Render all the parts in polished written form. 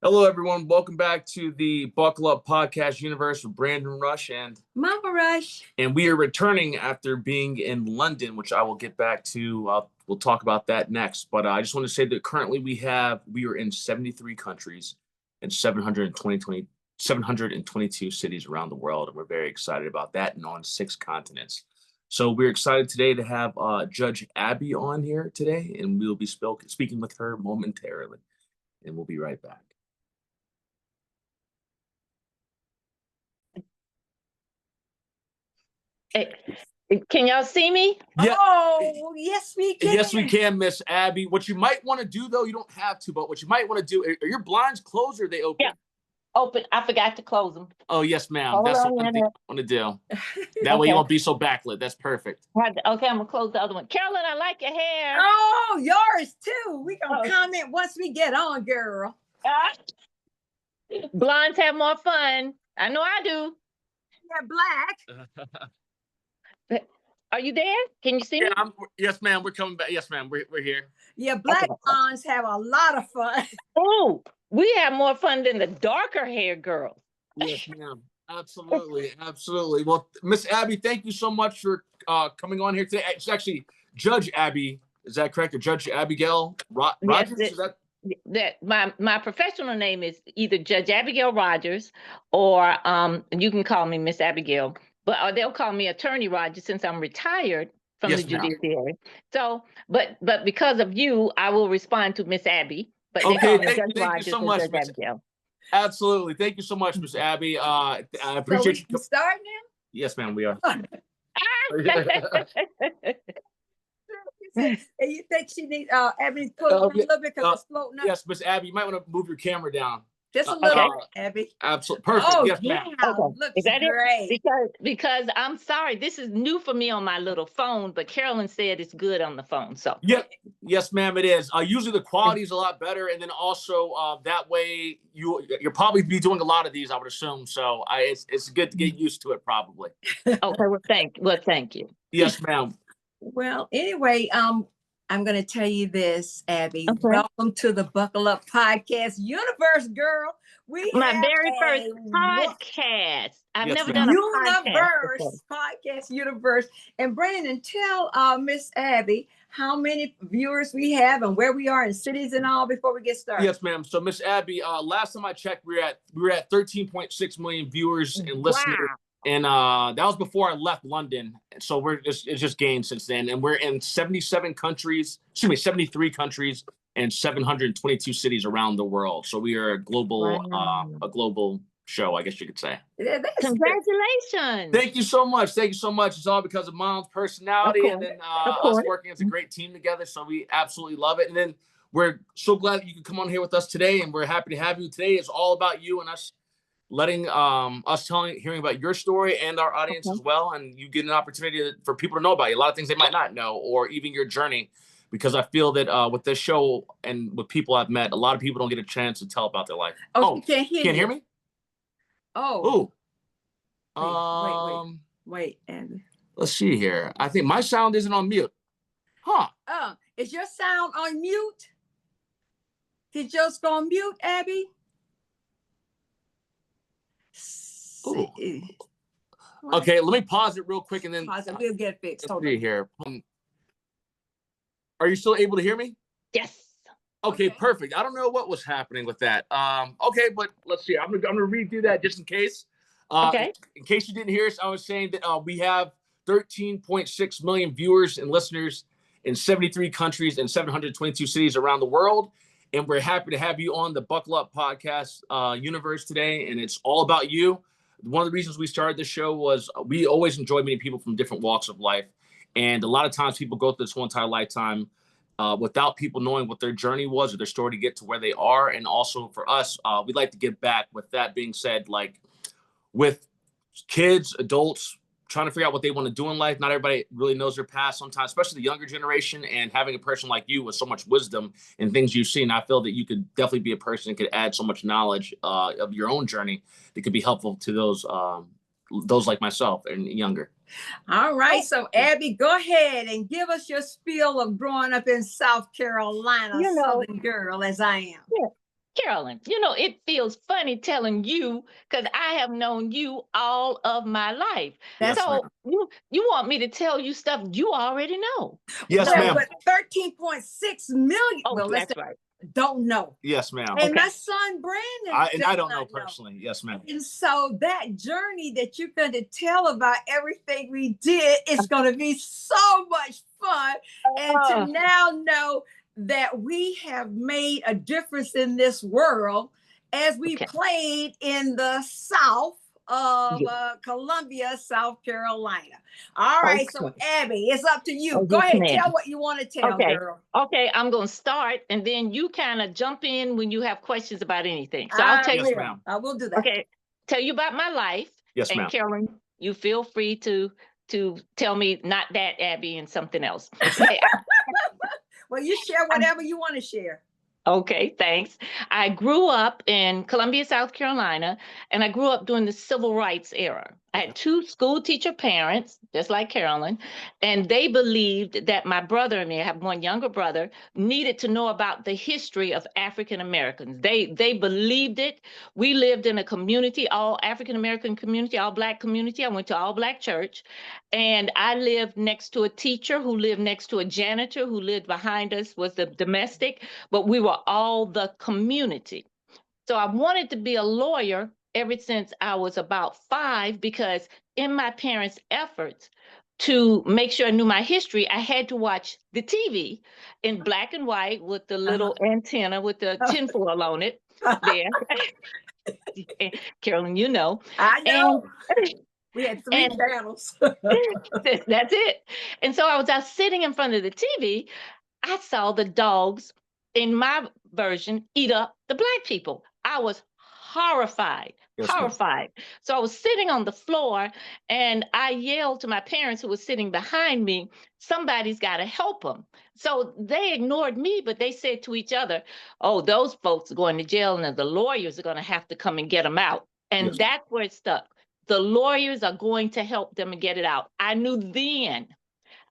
Hello, everyone. Welcome back to the Buckle Up Podcast universe with Brandon Rush and Mama Rush. And we are returning after being in London, which I will get back to. We'll talk about that next. But I just want to say that currently we are in 73 countries and 722 cities around the world. And we're very excited about that, and on 6 continents. So we're excited today to have Judge Abby on here today, and we'll be speaking with her momentarily. And we'll be right back. Can y'all see me? Yeah. Oh, yes, we can. Yes, we can, Miss Abby. What you might want to do, though, you don't have to, but what you might want to do, are your blinds closed or are they open? Yeah, open. I forgot to close them. Oh, yes, ma'am. That's the one thing I want to do. That way you won't be so backlit. That's perfect. Okay, I'm going to close the other one. Carolyn, I like your hair. Oh, yours too. We going to comment once we get on, girl. Blondes have more fun. I know I do. Yeah, black. Are you there? Can you see me? Yes, ma'am. We're coming back. Yes, ma'am. We're here. Yeah, black blondes have a lot of fun. Oh, we have more fun than the darker hair girls. Yes, ma'am. Absolutely. Absolutely. Well, Miss Abby, thank you so much for coming on here today. It's actually Judge Abby. Is that correct? Or Judge Abigail Rogers? Yes, my professional name is either Judge Abigail Rogers, or you can call me Miss Abigail. But they'll call me Attorney Rogers since I'm retired from the judiciary. So, but because of you, I will respond to Miss Abby. But they call me Judge Rogers, you so much, Judge Abigail. Absolutely. Thank you so much, Miss Abby. I appreciate you. Start now? Yes, ma'am, we are. And you think she needs Abby to pull up a little bit because it's floating up? Yes, Miss Abby, you might want to move your camera down. Just a little, Abby. Absolutely. Perfect. Oh, yes, ma'am. Looks Is that great. Because I'm sorry, this is new for me on my little phone, but Carolyn said it's good on the phone. So yes, ma'am, it is. Usually the quality is a lot better, and then also that way you'll probably be doing a lot of these, I would assume. So it's good to get used to it, probably. Okay. Well, thank you. Yes, ma'am. Well, anyway, I'm going to tell you this, Abby. Okay. Welcome to the Buckle Up Podcast universe, girl. My very first podcast. I've never done a podcast universe. And Brandon, tell Miss Abby how many viewers we have and where we are in cities and all before we get started. Yes, ma'am. So, Miss Abby, last time I checked, we were at 13.6 million viewers and listeners. Wow. And that was before I left London. So it's just gained since then. And we're in 73 countries and 722 cities around the world. So we are a global show, I guess you could say. Congratulations. Thank you so much. Thank you so much. It's all because of Mom's personality and then us working as a great team together. So we absolutely love it. And then we're so glad that you could come on here with us today. And we're happy to have you. Today is all about you and us. Letting hearing about your story and our audience as well, and you get an opportunity for people to know about you, a lot of things they might not know, or even your journey, because I feel that with this show and with people I've met, a lot of people don't get a chance to tell about their life. Oh, can't hear me? Oh. Wait, Abby. Let's see here. I think my sound isn't on mute. Is your sound on mute? Did yours go on mute, Abby? Ooh. Okay, let me pause it real quick and then pause it. We'll get fixed. Let's see here. Are you still able to hear me? Yes. Okay, perfect. I don't know what was happening with that. Okay, but let's see. I'm gonna redo that just in case. Okay. In case you didn't hear us, I was saying that we have 13.6 million viewers and listeners in 73 countries and 722 cities around the world. And we're happy to have you on the Buckle Up Podcast universe today. And it's all about you. One of the reasons we started this show was we always enjoy meeting people from different walks of life. And a lot of times people go through this whole entire lifetime without people knowing what their journey was or their story to get to where they are. And also for us, we'd like to give back. With that being said, like with kids, adults, trying to figure out what they want to do in life. Not everybody really knows their past sometimes, especially the younger generation, and having a person like you with so much wisdom and things you've seen. I feel that you could definitely be a person that could add so much knowledge of your own journey that could be helpful to those those like myself and younger. All right. So Abby, go ahead and give us your spiel of growing up in South Carolina, You know, Southern girl as I am. yeah, Carolyn, you know, it feels funny telling you because I have known you all of my life. That's Yes, So ma'am. you want me to tell you stuff you already know. Yes, So, ma'am. But 13.6 million. oh, Well, let's that's right. don't know. Yes, ma'am. And Okay. my son Brandon, I does don't know not personally. Yes, ma'am. And so that journey that you're going to tell about everything we did is going to be so much fun. And to now know that we have made a difference in this world as we played in the South of Columbia, South Carolina. All right. So Abby, it's up to you. Oh, Go yes, ahead. ma'am. Tell what you want to tell, girl. Okay, I'm going to start and then you kind of jump in when you have questions about anything. So I'll tell Yes, you. ma'am. I will do that. Okay, tell you about my life. Yes, and ma'am. Carolyn, you feel free to tell me not that, Abby, and something else. Okay. Well, you share whatever you want to share. Okay, thanks. I grew up in Columbia, South Carolina, and I grew up during the civil rights era. I had two school teacher parents, just like Carolyn, and they believed that my brother and me, I have one younger brother, needed to know about the history of African Americans. They believed it. We lived in a community, all African American community, all Black community. I went to all Black church, and I lived next to a teacher who lived next to a janitor who lived behind us, was the domestic, but we were all the community. So I wanted to be a lawyer ever since I was about 5, because in my parents' efforts to make sure I knew my history, I had to watch the TV in black and white with the little antenna with the tinfoil on it there. Carolyn, you know. I know. And we had 3 channels. That's it. And so I was out sitting in front of the TV. I saw the dogs in my version eat up the Black people. I was horrified. So I was sitting on the floor and I yelled to my parents who were sitting behind me, somebody's got to help them. So they ignored me, but they said to each other, oh, those folks are going to jail and the lawyers are going to have to come and get them out. And that's where it stuck. The lawyers are going to help them and get it out. I knew then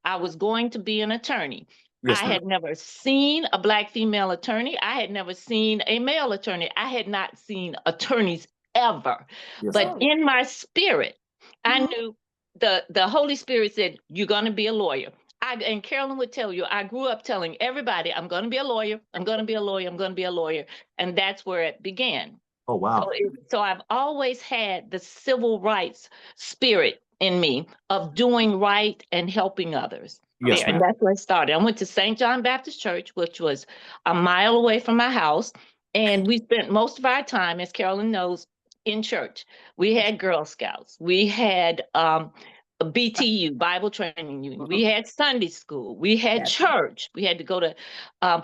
I was going to be an attorney. I had never seen a Black female attorney. I had never seen a male attorney. I had not seen attorneys ever. But in my spirit, I knew the Holy Spirit said, you're going to be a lawyer. And Carolyn would tell you, I grew up telling everybody, I'm going to be a lawyer. I'm going to be a lawyer. I'm going to be a lawyer. And that's where it began. Oh, wow. So I've always had the civil rights spirit in me of doing right and helping others. Yes, And that's where I started. I went to St. John Baptist Church, which was a mile away from my house. And we spent most of our time, as Carolyn knows, in church. We had Girl Scouts. We had BTU, Bible Training Union. We had Sunday school. We had church. We had to go to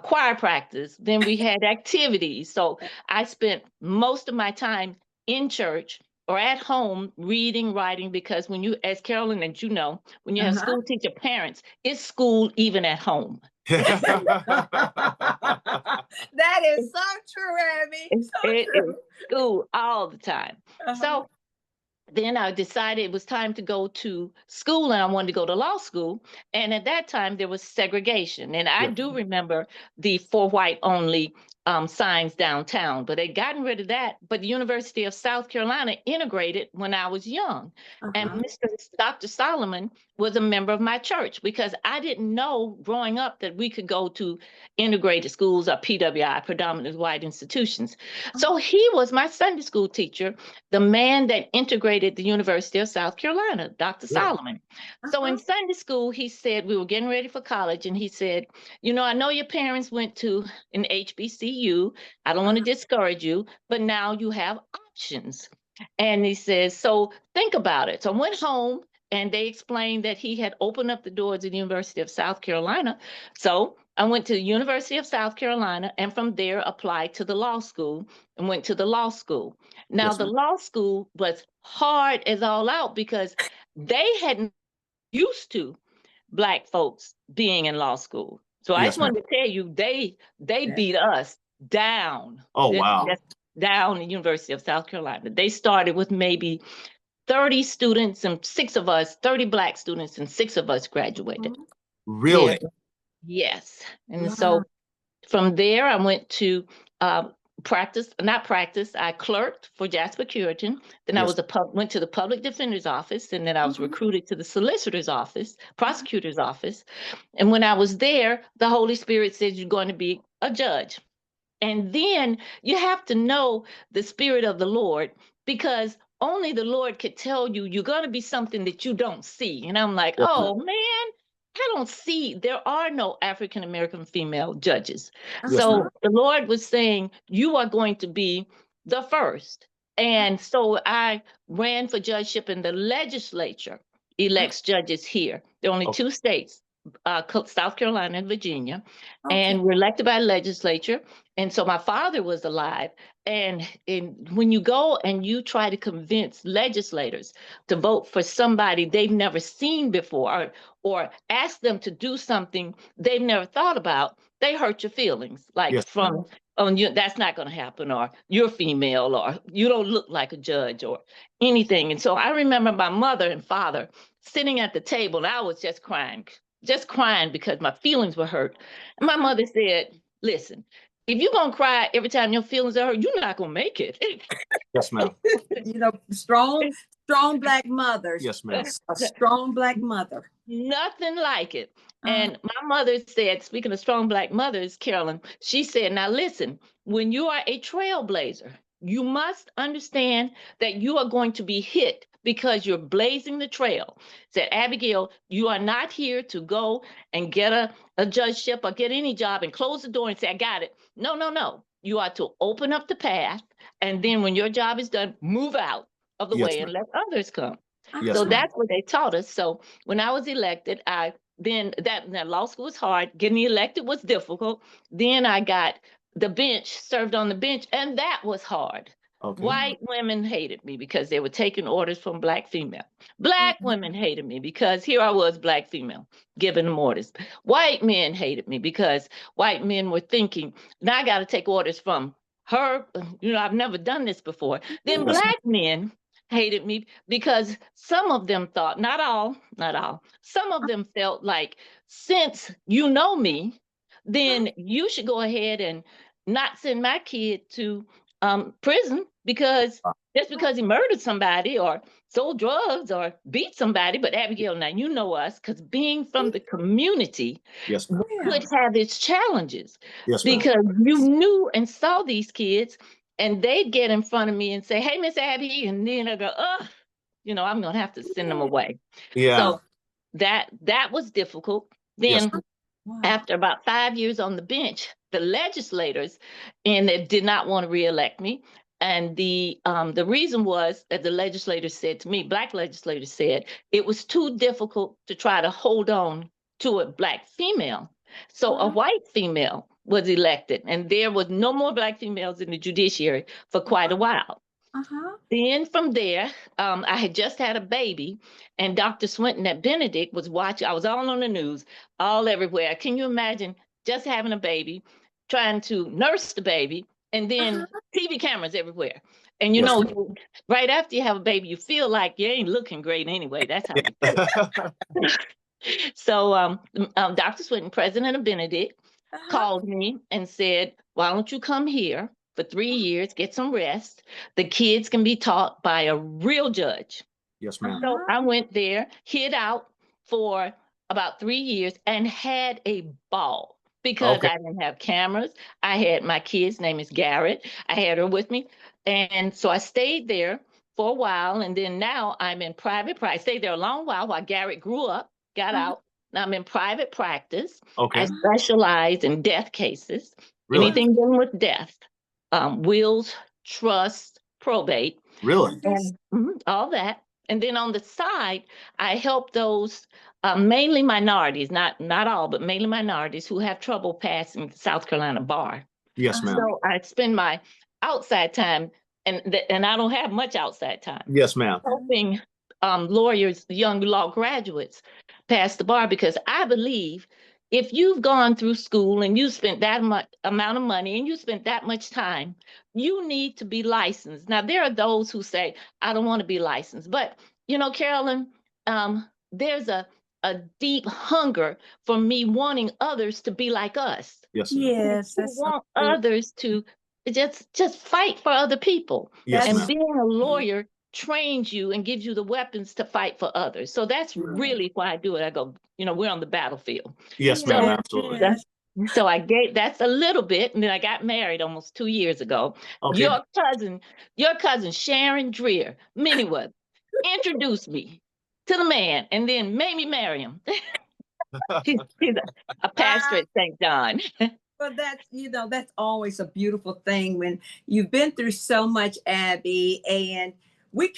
choir practice. Then we had activities. So I spent most of my time in church or at home reading, writing, because when you, as Carolyn, and you know, when you have school teacher parents, it's school even at home. That is so true, Abby. It is school all the time. So then I decided it was time to go to school and I wanted to go to law school. And at that time, there was segregation. And I do remember the for white only signs downtown, but they'd gotten rid of that. But the University of South Carolina integrated when I was young. And Dr. Solomon was a member of my church because I didn't know growing up that we could go to integrated schools or PWI, predominantly white institutions. So he was my Sunday school teacher, the man that integrated the University of South Carolina, Dr. Solomon. So in Sunday school, he said, we were getting ready for college, and he said, you know, I know your parents went to an HBCU. I don't want to discourage you, but now you have options. And he says, so think about it. So I went home and they explained that he had opened up the doors at the University of South Carolina. So I went to the University of South Carolina and from there applied to the law school and went to the law school. Now the law school was hard as all out because they hadn't used to Black folks being in law school. So I just wanted to tell you, they beat us down. Oh, wow. Down the University of South Carolina. They started with maybe 30 students and 30 Black students and 6 of us graduated. Really? There. Yes. And Wow. so from there, I went to I clerked for Jasper Curitan. Then I Yes. went to the public defender's office, and then I was recruited to the solicitor's office, prosecutor's office. And when I was there, the Holy Spirit said, you're going to be a judge. And then you have to know the Spirit of the Lord, because only the Lord could tell you you're going to be something that you don't see. And I'm like, Yes, oh, man, I don't see, there are no African-American female judges. Yes, So ma'am. the Lord was saying, you are going to be the first. And so I ran for judgeship, and the legislature elects judges here. There are only 2 states, South Carolina and Virginia, and we're elected by legislature. And so my father was alive. And when you go and you try to convince legislators to vote for somebody they've never seen before, or ask them to do something they've never thought about, they hurt your feelings. Like Yes. from, oh, that's not going to happen, or you're female, or you don't look like a judge, or anything. And so I remember my mother and father sitting at the table, and I was just crying because my feelings were hurt. And my mother said, listen, if you're going to cry every time your feelings are hurt, you're not going to make it. Yes, ma'am. You know, strong Black mothers. Yes, ma'am. A strong Black mother. Nothing like it. And my mother said, speaking of strong Black mothers, Carolyn, she said, now listen, when you are a trailblazer, you must understand that you are going to be hit because you're blazing the trail. Said, Abigail, you are not here to go and get a judgeship or get any job and close the door and say, I got it. No, no, no. You are to open up the path. And then when your job is done, move out of the way and let others come. Yes, So ma'am. that's what they taught us. So when I was elected, that law school was hard. Getting elected was difficult. Then I got the bench, served on the bench, and that was hard. White women hated me because they were taking orders from Black female. Black women hated me because here I was, Black female, giving them orders. White men hated me because white men were thinking, now I got to take orders from her. You know, I've never done this before. Then Black men hated me because some of them thought, not all, some of them felt like, since you know me, then you should go ahead and not send my kid to prison, because just because he murdered somebody or sold drugs or beat somebody. But Abigail, now you know us, because being from the community could have its challenges, because you knew and saw these kids, and they'd get in front of me and say, hey, Miss Abby, and then I go, you know, I'm gonna have to send them away. So that was difficult. Then after about 5 years on the bench, the legislators they did not want to reelect me. And the reason was that the legislators said to me, Black legislators said, it was too difficult to try to hold on to a Black female. So a white female was elected, and there was no more Black females in the judiciary for quite a while. Then from there, I had just had a baby, and Dr. Swinton at Benedict was watching. I was all on the news, all everywhere. Can you imagine just having a baby, trying to nurse the baby, and then TV cameras everywhere? And you know, right after you have a baby, you feel like you ain't looking great anyway. That's how you feel. So Dr. Swinton, president of Benedict, called me and said, why don't you come here for 3 years, get some rest. The kids can be taught by a real judge. Yes, ma'am. So I went there, hid out for about 3 years, and had a ball, because I didn't have cameras. I had my kid's name is Garrett. I had her with me. And so I stayed there for a while. And then now I'm in private practice. I stayed there a long while Garrett grew up, got out. Now I'm in private practice. I specialize in death cases, anything dealing with death. Wills, trust, probate. Really? And all that. And then on the side, I help those mainly minorities, not all, but mainly minorities who have trouble passing the South Carolina bar. Yes, ma'am. So I spend my outside time, and I don't have much outside time. Yes, ma'am. Helping lawyers, young law graduates, pass the bar, because I believe if you've gone through school and you spent that much amount of money and you spent that much time, you need to be licensed. Now, there are those who say, I don't want to be licensed. But, Carolyn, there's a deep hunger for me wanting others to be like us. Yes, yes, We that's so want true. others to just fight for other people. yes, And ma'am. being a lawyer trains you and gives you the weapons to fight for others. So that's really why I do it. I go, we're on the battlefield. Yes, ma'am. Absolutely. Yes. So that's a little bit, and then I got married almost 2 years ago. Okay. Your cousin Sharon Dreer, Manywood, introduced me to the man, and then made me marry him. He's a pastor at St. John. But that's always a beautiful thing when you've been through so much, Abby, and we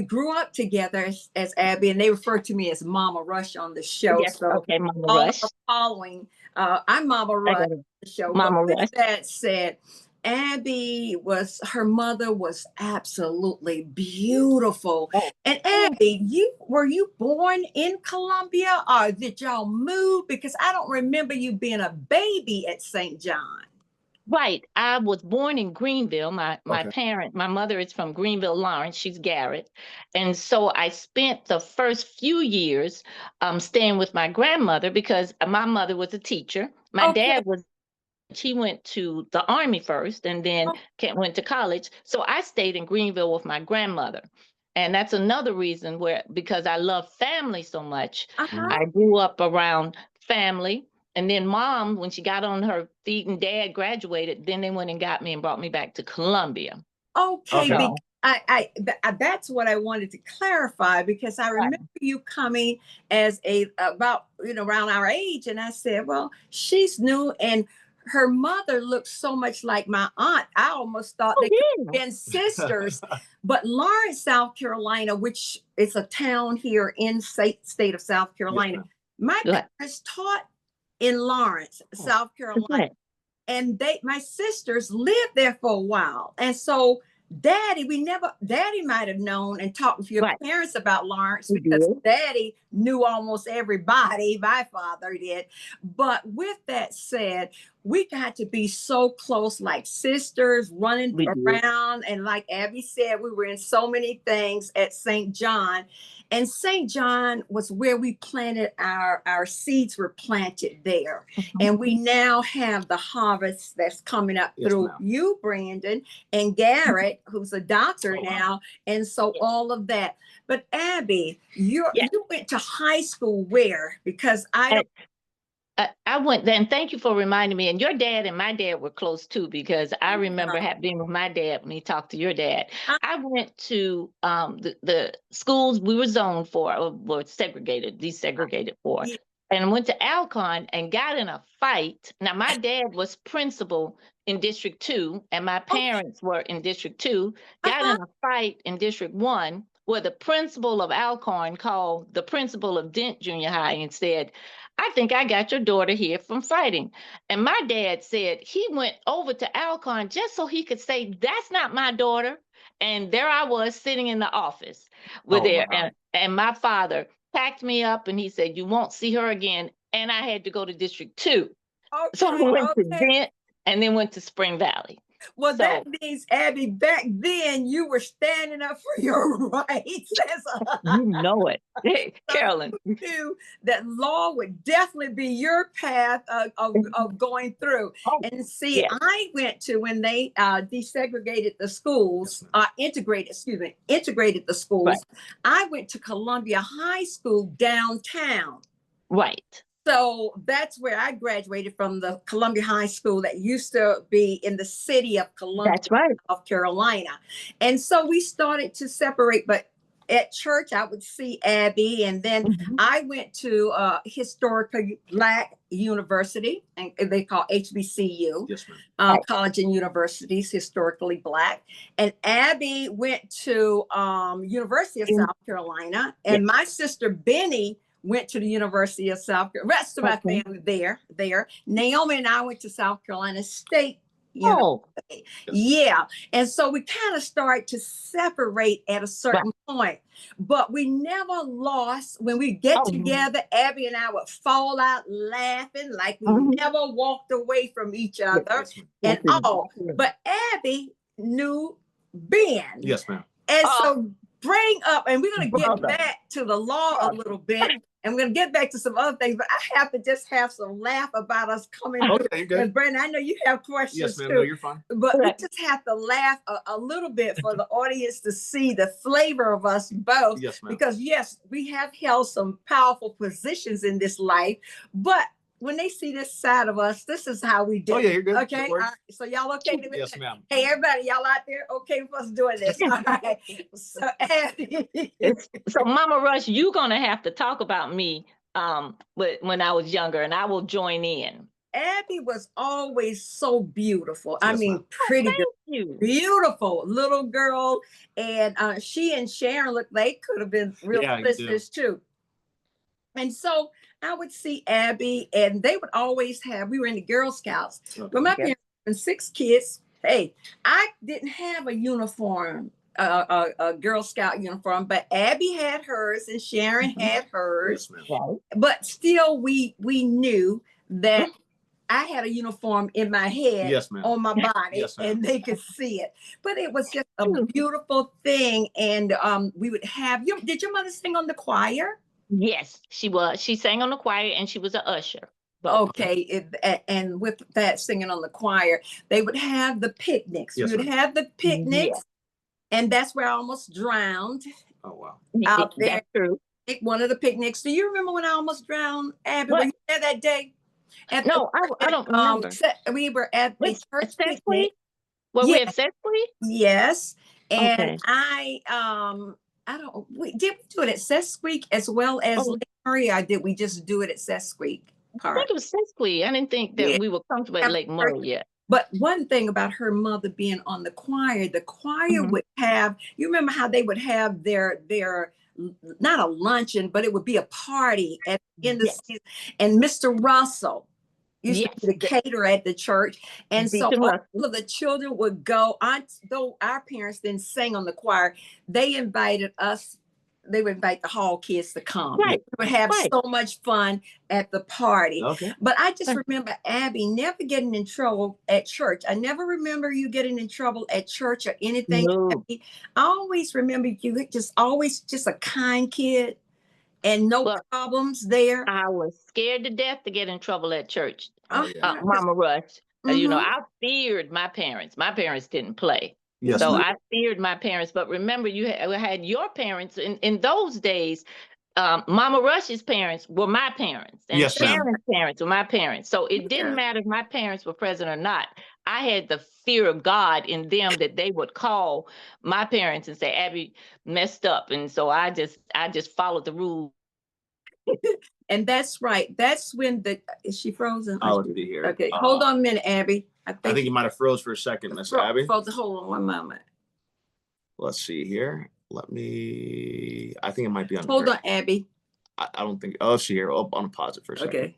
grew up together as Abby, and they refer to me as Mama Rush on the show. Yes, So okay, Mama all Rush. the following, I'm Mama Rush on the show. Mama But Rush. with that said, Abby her mother was absolutely beautiful. Oh. And Abby, were you born in Columbia or did y'all move? Because I don't remember you being a baby at St. John. Right. I was born in Greenville. My mother is from Greenville, Lawrence. She's Garrett. And so I spent the first few years staying with my grandmother because my mother was a teacher. My dad he went to the Army first and then went to college. So I stayed in Greenville with my grandmother. And that's another reason because I love family so much, I grew up around family. And then Mom, when she got on her feet and Dad graduated, then they went and got me and brought me back to Columbia. Okay. So, That's what I wanted to clarify, because I remember you coming as about around our age, and I said, well, she's new, and her mother looked so much like my aunt. I almost thought they could have been sisters. But Lawrence, South Carolina, which is a town here in state of South Carolina, my parents taught in Lawrence, South Carolina, and my sisters lived there for a while, and so Daddy might have known and talked with your parents about Lawrence, because Daddy knew almost everybody. My father did. But with that said, we got to be so close, like sisters, running around. And like Abby said, we were in so many things at St. John. And St. John was where we planted our seeds were planted there. And we now have the harvest that's coming up through you, Brandon, and Garrett, who's a doctor now. And so all of that. But Abby, you went to high school where? Because I went then. Thank you for reminding me. And your dad and my dad were close too, because I remember being with my dad when he talked to your dad. I went to the schools we were zoned for, or were desegregated for, and went to Alcorn and got in a fight. Now, my dad was principal in District 2, and my parents were in District 2, got in a fight in District 1, where the principal of Alcorn called the principal of Dent Junior High and said, I think I got your daughter here from fighting. And my dad said he went over to Alcorn just so he could say, that's not my daughter. And there I was sitting in the office and my father packed me up and he said, you won't see her again. And I had to go to District 2. So I went to Dent and then went to Spring Valley. Well, that means, Abby, back then you were standing up for your rights. You know it. Hey, Carolyn. Knew that law would definitely be your path of going through. And see, I went to, when they desegregated the schools, integrated the schools, I went to Columbia High School downtown. Right. So that's where I graduated from, the Columbia High School that used to be in the city of Columbia, South Carolina. And so we started to separate, but at church, I would see Abby. And then I went to historically Black university, and they call HBCU, College and Universities, historically Black. And Abby went to University of South Carolina. And my sister, Benny, went to the University of South Carolina. Rest of my family there. Naomi and I went to South Carolina State you know. Oh, Yeah. And so we kind of start to separate at a right. certain point, but we never lost. When we get Oh, together, Abby and I would fall out laughing like we mhm. never walked away from each Yes, other Yes, ma'am. yes, and it all. is. But Abby knew Ben. Yes, ma'am. And Oh, so bring up, and we're going to get brother. back to the law a little bit. And we're going to get back to some other things, but I have to just have some laugh about us coming through. Okay, you're good. And Brandon, I know you have Yes, questions ma'am. too. No, you're fine. But we Right. just have to laugh a little bit for the audience to see the flavor of us both. Yes, ma'am. Because yes, we have held some powerful positions in this life, but when they see this side of us, this is how we do. Oh, yeah, you're good. Okay. All right. So y'all okay with Yes, that? ma'am. Hey, everybody, y'all out there okay with us doing this? All right. So Abby. So Mama Rush, you're gonna have to talk about me when I was younger, and I will join in. Abby was always so beautiful. I Yes, mean, ma'am. pretty Thank girl, you. beautiful little girl. And she and Sharon looked, they could have been real Yeah, you do. sisters too. And so I would see Abby, and they would always have, we were in the Girl Scouts, Okay. but my Yep. parents had 6 kids. Hey, I didn't have a uniform, a Girl Scout uniform, but Abby had hers and Sharon Mhm. had hers. Yes, ma'am. Right. But still, we knew that I had a uniform in my head, Yes, ma'am. on my body, Yes, ma'am. and they could see it. But it was just a Mm. beautiful thing. And we would have, did your mother sing on the choir? Yes, she was. She sang on the choir, and she was an usher. Both. Okay, and with that singing on the choir, they would have the picnics. Yes, We would ma'am. have the picnics, Yes. and that's where I almost drowned Oh, wow. out there. That's true. One of the picnics. Do you remember when I almost drowned, Abby? Were What? you there that day? At No, I don't remember. we were at a What's church Sesame? picnic. Were we Yeah, at Sesame? yes. And Okay. I don't. Did we do it at Sesqueak as well as Oh, Lake Murray, or did we just do it at Sesqueak I think Park? it was Sesame. I didn't think Yeah. that we were comfortable at Lake Murray yet. But one thing about her mother being on the choir Mhm. would have, you remember how they would have their not a luncheon, but it would be a party at the end of the Yes. season. And Mr. Russell used to Yes. be the caterer at the church. And so Deacon all Russell. of the children would go. Though our parents didn't sing on the choir, they invited us. They would invite the hall kids to come. Right. We would have Right. so much fun at the party. Okay. But I just Right. remember Abby never getting in trouble at church. I never remember you getting in trouble at church or anything. No. Abby. I always remember you just always just a kind kid and no Well, problems there. I was scared to death to get in trouble at church. Oh, yeah. Mama Rush. You know, Mhm. I feared my parents. My parents didn't play. Yes, So ma'am. I feared my parents. But remember, you had your parents in those days. Mama Rush's parents were my parents, and Yes, ma'am. Sharon's parents were my parents. So it didn't Yeah. matter if my parents were present or not. I had the fear of God in them that they would call my parents and say, Abby messed up. And so I just followed the rules. And that's right. That's when is she frozen? I'll look at it here. Okay, hold on a minute, Abby. I think you might have froze for a second, Miss Abby. Frozen. Hold on one moment. Let's see here. I think it might be on. Hold on, Abby. I don't think. Oh, see here. Oh, I'm gonna pause it for a second. Okay.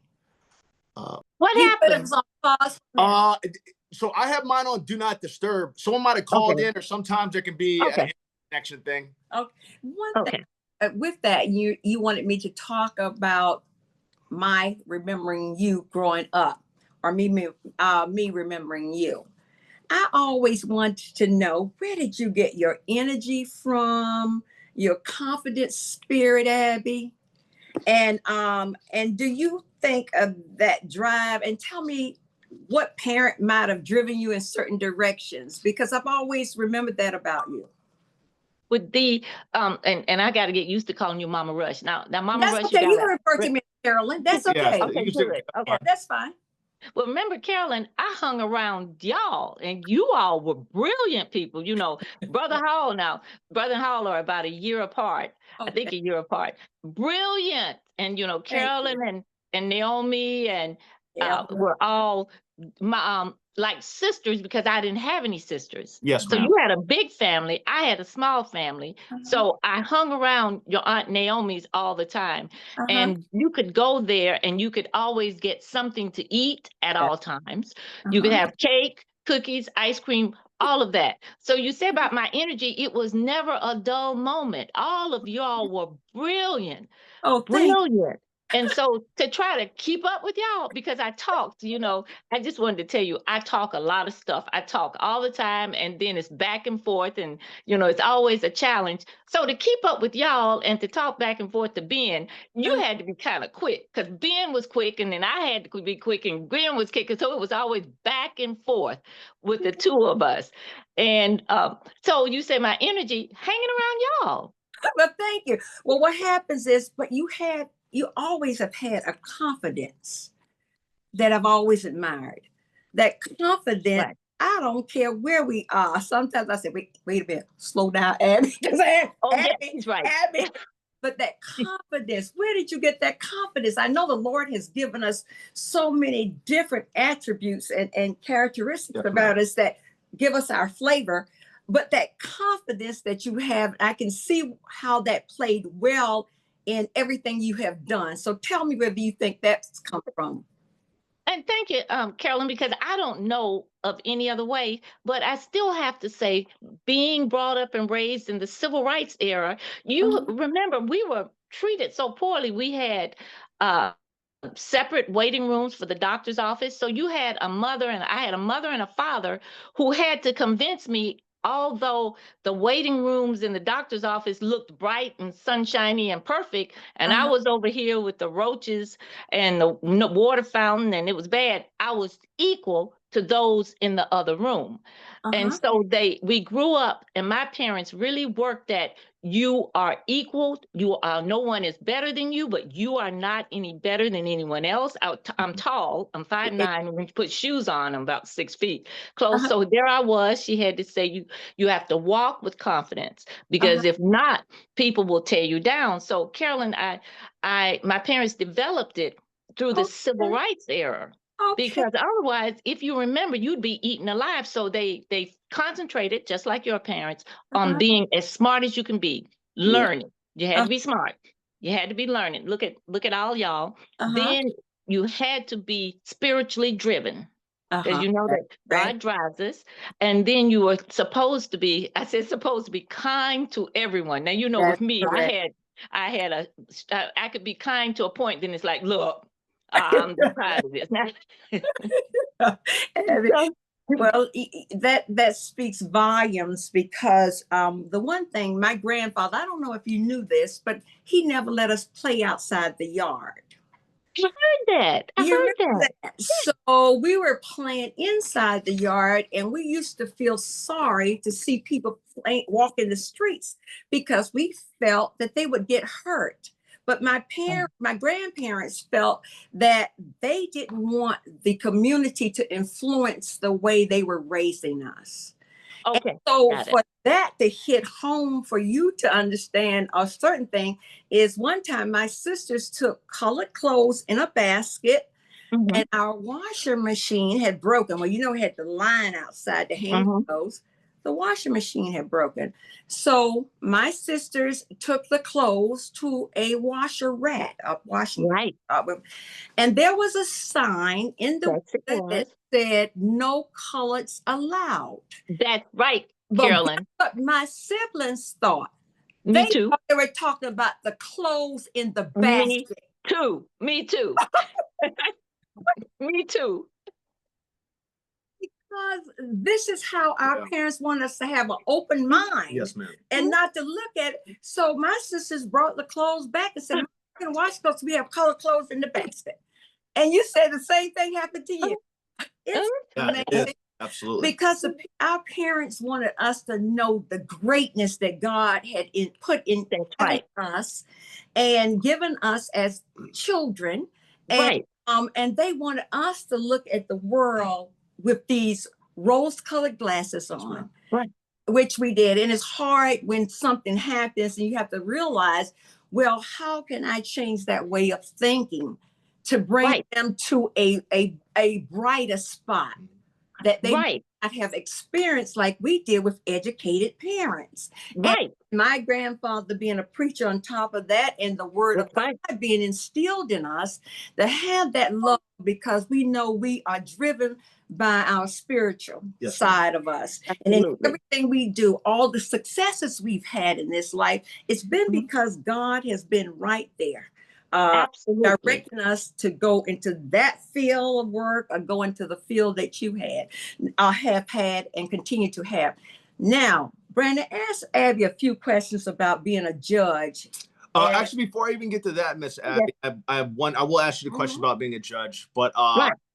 What You put happened? us on pause. So I have mine on Do Not Disturb. Someone might have called in, or sometimes there can be Okay. a connection thing. One thing Okay. with that, you wanted me to talk about my remembering you growing up, or me remembering you. I always wanted to know, where did you get your energy from, your confident spirit, Abby? And do you think of that drive? And tell me what parent might have driven you in certain directions, because I've always remembered that about you. With the and I got to get used to calling you Mama Rush. Now Mama That's Rush, okay. You gotta- can refer to me as Carolyn. That's okay. Yeah, Okay, you can say- good. Okay. Yeah, that's fine. Well, remember, Carolyn, I hung around y'all, and you all were brilliant people. You know, Brother Hall are about a year apart. I think Okay. a year apart. Brilliant. And, you know, Thank you. Carolyn and Naomi and Yeah. were all my like sisters, because I didn't have any sisters. Yes, So ma'am. you had a big family. I had a small family. So I hung around your Aunt Naomi's all the time. And you could go there and you could always get something to eat at all times. You could have cake, cookies, ice cream, all of that. So you say about my energy, it was never a dull moment. All of y'all were brilliant, Oh, thank brilliant. And so to try to keep up with y'all, because I talked, I just wanted to tell you, I talk a lot of stuff. I talk all the time, and then it's back and forth, and it's always a challenge. So to keep up with y'all and to talk back and forth to Ben, you had to be kind of quick, because Ben was quick, and then I had to be quick, and Gwen was quick. So it was always back and forth with the two of us. And so you say my energy hanging around y'all. Well, thank you. Well, what happens is, but you always have had a confidence that I've always admired. That confidence, Right. I don't care where we are. Sometimes I say, wait a minute, slow down, Abby. He's right. Abby. But that confidence, where did you get that confidence? I know the Lord has given us so many different attributes and characteristics about us that give us our flavor. But that confidence that you have, I can see how that played well in everything you have done. So tell me whether you think that's come from. And thank you, Carolyn, because I don't know of any other way, but I still have to say, being brought up and raised in the civil rights era, you remember we were treated so poorly. We had separate waiting rooms for the doctor's office. So you had a mother, and I had a mother and a father who had to convince me, although the waiting rooms in the doctor's office looked bright and sunshiny and perfect, and I was over here with the roaches and the water fountain, and it was bad, I was equal to those in the other room. And so we grew up, and my parents really worked at, you are equal. No one is better than you, but you are not any better than anyone else. I'm tall. I'm 5'9". When you put shoes on, I'm about 6 feet close. So there I was. She had to say, you have to walk with confidence, because if not, people will tear you down. So Carolyn, my parents developed it through the civil rights era. Because otherwise, if you remember, you'd be eaten alive. So they concentrated, just like your parents, on being as smart as you can be, learning. You had to be smart. You had to be learning. Look at all y'all. Then you had to be spiritually driven, because you know that God drives us. And then you were supposed to be, I said supposed to be, kind to everyone. Now, with me, I could be kind to a point. Then it's like, look, I'm tired of this. Well, that speaks volumes, because the one thing, my grandfather, I don't know if you knew this, but he never let us play outside the yard. I heard that. So we were playing inside the yard, and we used to feel sorry to see people walk in the streets, because we felt that they would get hurt. But my grandparents felt that they didn't want the community to influence the way they were raising us. Okay. And so for that to hit home, for you to understand a certain thing, is one time my sisters took colored clothes in a basket, and our washer machine had broken. Well, we had the line outside to hang clothes. The washing machine had broken. So my sisters took the clothes to a washer rack, and there was a sign in the that said no coloreds allowed. That's right, Carolyn. But my siblings thought. Me too. Thought they were talking about the clothes in the basket. Me too. Me too. Because this is how our parents want us to have an open mind. Yes, ma'am. And not to look at it. So my sisters brought the clothes back and said, "I'm going to wash clothes. We have colored clothes in the basket." And you said the same thing happened to you. It's amazing. Absolutely. Because our parents wanted us to know the greatness that God had put in us and given us as children. And they wanted us to look at the world with these rose-colored glasses on, which we did. And it's hard when something happens and you have to realize, well, how can I change that way of thinking to bring them to a brighter spot? that they Right. not have experienced like we did with educated parents. Right. And my grandfather being a preacher on top of that, and the word of That's right. God being instilled in us, to have that love, because we know we are driven by our spiritual side of us. And in Absolutely. everything we do, all the successes we've had in this life, it's been because God has been right there. Absolutely. Directing us to go into that field of work, or go into the field that you have had and continue to have. Now, Brandon, ask Abby a few questions about being a judge. Actually, before I even get to that, Miss Abby, I have one. I will ask you the question about being a judge, but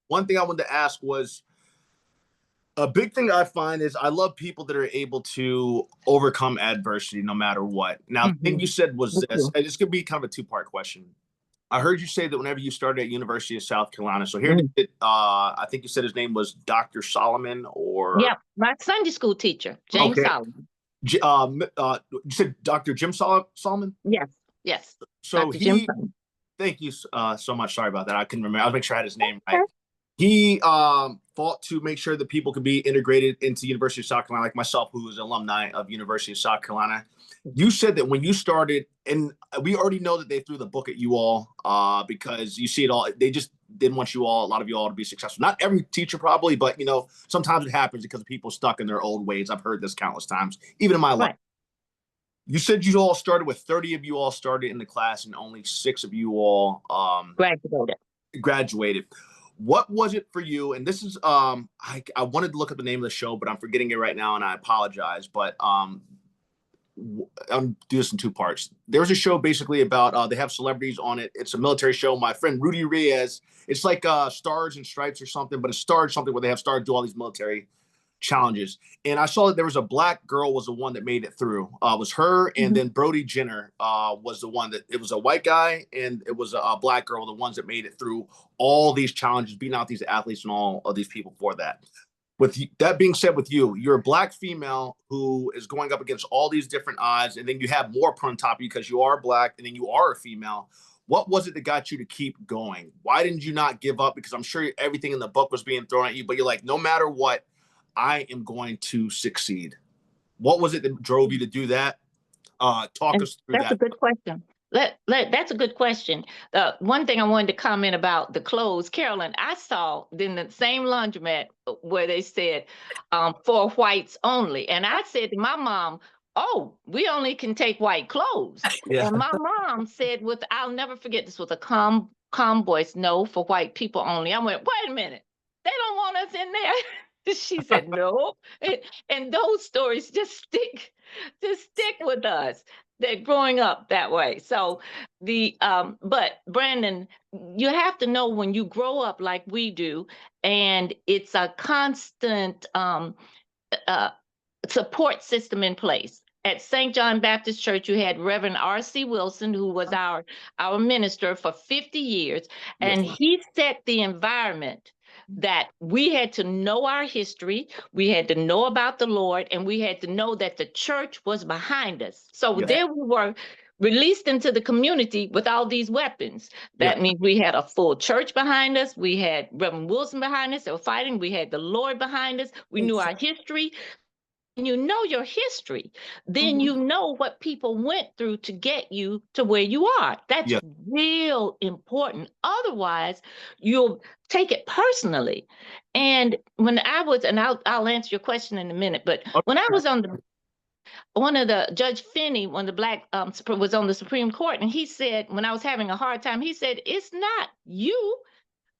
one thing I wanted to ask was, a big thing I find is I love people that are able to overcome adversity no matter what. Now, the thing you said was this, and this could be kind of a two-part question. I heard you say that whenever you started at University of South Carolina, so here, I think you said his name was Dr. Solomon, or Yeah, my Sunday school teacher, James Solomon. You said Dr. Jim Solomon? Yes, yes. So thank you so much. Sorry about that. I couldn't remember. I'll make sure I had his name right. He fought to make sure that people could be integrated into University of South Carolina, like myself, who was an alumni of University of South Carolina. You said that when you started, and we already know that they threw the book at you all because you see it all. They just didn't want a lot of you all to be successful. Not every teacher probably, but sometimes it happens because people stuck in their old ways. I've heard this countless times, even in my life. You said you all started with 30 of you all started in the class, and only 6 of you all graduated. What was it for you? And this is I wanted to look up the name of the show, but I'm forgetting it right now, and I apologize. But I'll do this in 2 parts. There's a show basically about they have celebrities on it. It's a military show. My friend Rudy Reyes. It's like Stars and Stripes or something, but it's starred something where they have starred do all these military challenges. And I saw that there was a black girl was the one that made it through. It was her, and then Brody Jenner was the one that, it was a white guy and it was a black girl, the ones that made it through all these challenges, beating out these athletes and all of these people for that. With that being said, with you're a black female who is going up against all these different odds, and then you have more put on top of you because you are black and then you are a female. What was it that got you to keep going? Why didn't you not give up? Because I'm sure everything in the book was being thrown at you, but you're like, no matter what, I am going to succeed. What was it that drove you to do that? Talk us through that. That's a good question. That's a good question. One thing I wanted to comment about the clothes, Carolyn, I saw in the same laundromat where they said for whites only. And I said to my mom, oh, we only can take white clothes. And my mom said, I'll never forget this, with a calm voice, no, for white people only. I went, wait a minute, they don't want us in there. She said, no. And those stories just stick with us, that growing up that way. So but Brandon, you have to know when you grow up like we do, and it's a constant support system in place. At St. John Baptist Church, you had Reverend R.C. Wilson, who was our minister for 50 years, and he set the environment that we had to know our history, we had to know about the Lord, and we had to know that the church was behind us. So there we were, released into the community with all these weapons. That means we had a full church behind us. We had Reverend Wilson behind us. They were fighting. We had the Lord behind us. We knew our history. When you know your history, then you know what people went through to get you to where you are. That's real important. Otherwise, you'll take it personally. And when I was, and I'll answer your question in a minute, but when I was on Judge Finney, when the black was on the Supreme Court, and he said, when I was having a hard time, he said, it's not you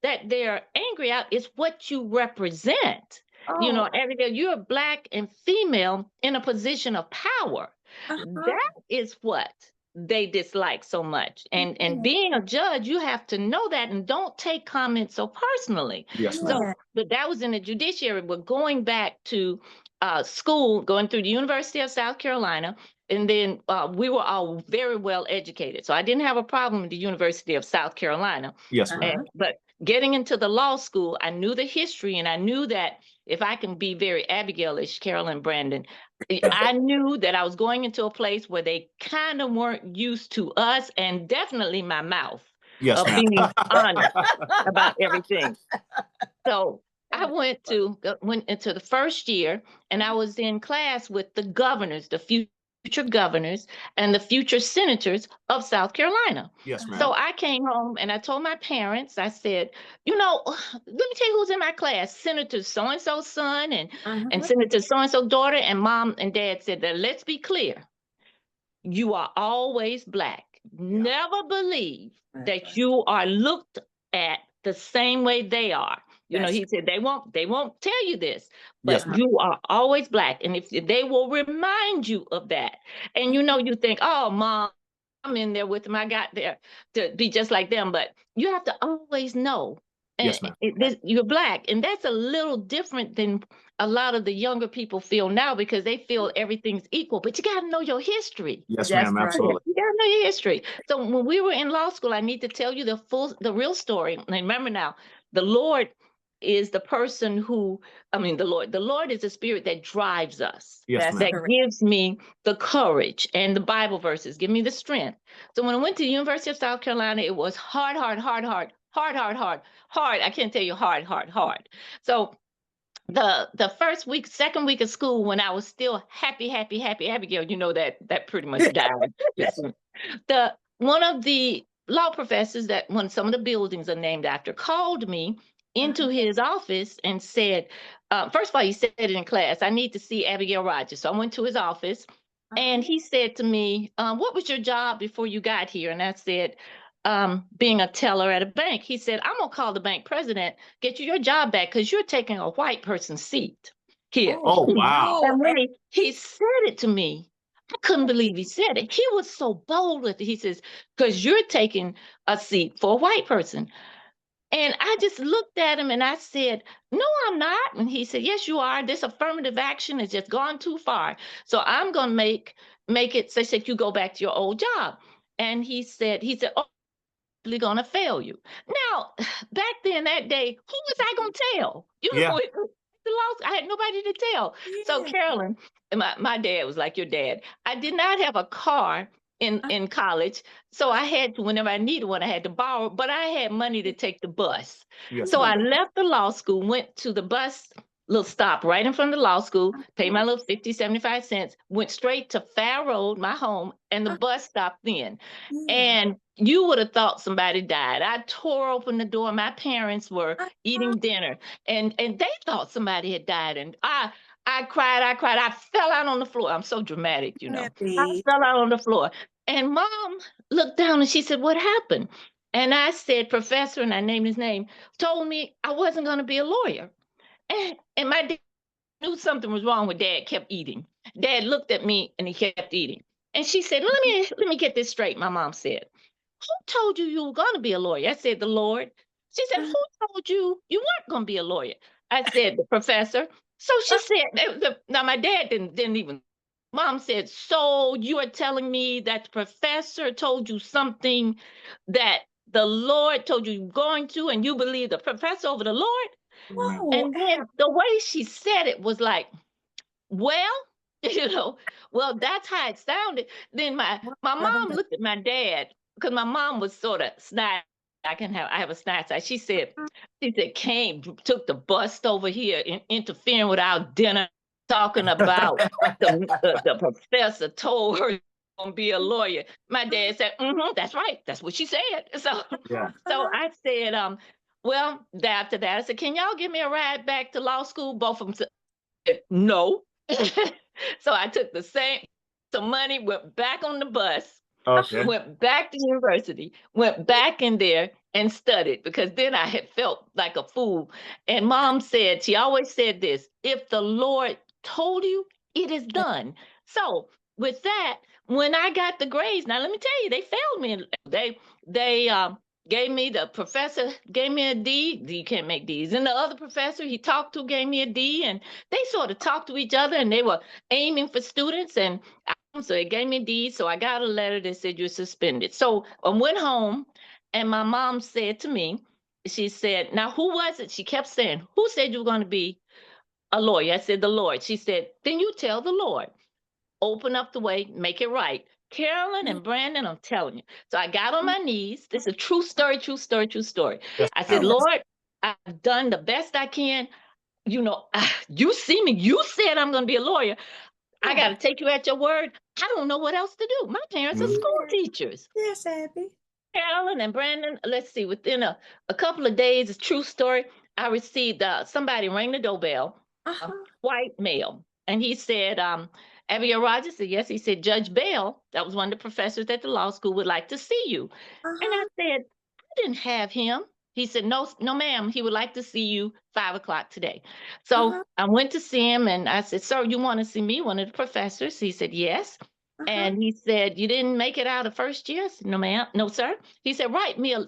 that they're angry at, it's what you represent. You know, Abigail, you're black and female in a position of power. That is what they dislike so much. And being a judge, you have to know that, and don't take comments so personally. So, but that was in the judiciary. But going back to school, going through the University of South Carolina, and then we were all very well educated. So I didn't have a problem with the University of South Carolina. But getting into the law school, I knew the history, and I knew that if I can be very Abigail-ish, Carolyn, Brandon, I knew that I was going into a place where they kind of weren't used to us, and definitely my mouth of being honest about everything. So I went into the first year, and I was in class with the governors, the future governors, and the future senators of South Carolina. Yes, ma'am. So I came home and I told my parents, I said, let me tell you who's in my class. Senator so-and-so's son and Senator so-and-so daughter, and mom and dad said that, let's be clear. You are always Black. Yeah. Never believe that you are looked at the same way they are. He said they won't tell you this, but Yes, you are always Black. And if they will remind you of that, and you think, oh, mom, I'm in there with them, I got there to be just like them. But you have to always know. Yes, ma'am. You're Black. And that's a little different than a lot of the younger people feel now, because they feel everything's equal. But you got to know your history. Yes, ma'am. Absolutely. You got to know your history. So when we were in law school, I need to tell you the real story. And remember now, the Lord is the person the Lord is the spirit that drives us. Yes, ma'am. That gives me the courage, and the Bible verses give me the strength. So when I went to the University of South Carolina, it was hard. I can't tell you hard. So the second week of school, when I was still happy, Abigail, that pretty much died. Yes. One of the law professors that some of the buildings are named after called me into his office and said, first of all, he said it in class, I need to see Abigail Rogers. So I went to his office, and he said to me, what was your job before you got here? And I said, being a teller at a bank. He said, I'm going to call the bank president, get you your job back, because you're taking a white person's seat here. Oh, wow. And when he said it to me, I couldn't believe he said it. He was so bold with it. He says, because you're taking a seat for a white person. And I just looked at him and I said, no, I'm not. And he said, yes, you are. This affirmative action has just gone too far. So I'm going to make it such that you go back to your old job. And he said, oh, I'm going to fail you. Now, back then that day, who was I going to tell? I had nobody to tell. Yeah. So Carolyn, my dad was like your dad. I did not have a car in college. So I had to, whenever I needed one, I had to borrow, but I had money to take the bus. Yes, so I left the law school, went to the bus, little stop right in front of the law school, paid my little 50, 75 cents, went straight to Fair Road, my home, and the bus stopped then. And you would have thought somebody died. I tore open the door. My parents were eating dinner, and they thought somebody had died. And I cried. I fell out on the floor. I'm so dramatic, I fell out on the floor. And Mom looked down and she said, what happened? And I said, Professor, and I named his name, told me I wasn't going to be a lawyer. And my dad knew something was wrong with Dad, kept eating. Dad looked at me and he kept eating. And she said, let me get this straight, my mom said. Who told you were going to be a lawyer? I said, the Lord. She said, who told you weren't going to be a lawyer? I said, the professor. So she said, now my dad didn't even, Mom said, so you are telling me that the professor told you something that the Lord told you you're going to, and you believe the professor over the Lord? Whoa. And then the way she said it was like, well, well, that's how it sounded. Then my mom looked at my dad, because my mom was sort of snide. I have a snide side. She said, took the bus over here and interfering with our dinner, talking about the professor told her to be a lawyer. My dad said, that's right. That's what she said. So I said, well, after that, I said, can y'all give me a ride back to law school? Both of them said, no. So I took some money, went back on the bus, went back to university, went back in there and studied, because then I had felt like a fool. And Mom said, she always said this, if the Lord told you, it is done. So with that, when I got the grades, now let me tell you, they failed me. They gave me, the professor gave me a D. You can't make Ds. And the other professor he talked to gave me a D. And they sort of talked to each other, and they were aiming for students. And so they gave me a D. So I got a letter that said you're suspended. So I went home, and my mom said to me, she said, now who was it? She kept saying, who said you were going to be a lawyer? I said, the Lord. She said, then you tell the Lord, open up the way, make it right. Carolyn and Brandon, I'm telling you. So I got on my knees. This is a true story. Yes. I said, Lord, I've done the best I can. You know, you see me. You said I'm going to be a lawyer. I got to take you at your word. I don't know what else to do. My parents are school teachers. Yes, Abby. Carolyn and Brandon, let's see, within a couple of days, it's a true story. I received somebody rang the doorbell, a white male, and he said, Abigail Rogers said, yes. He said, Judge Bell, that was one of the professors at the law school, would like to see you. And I said, I didn't have him. He said, no, no, ma'am. He would like to see you 5 o'clock today. So I went to see him and I said, sir, you want to see me? One of the professors. He said, yes. And he said, you didn't make it out of first year? I said, no, ma'am. No, sir. He said,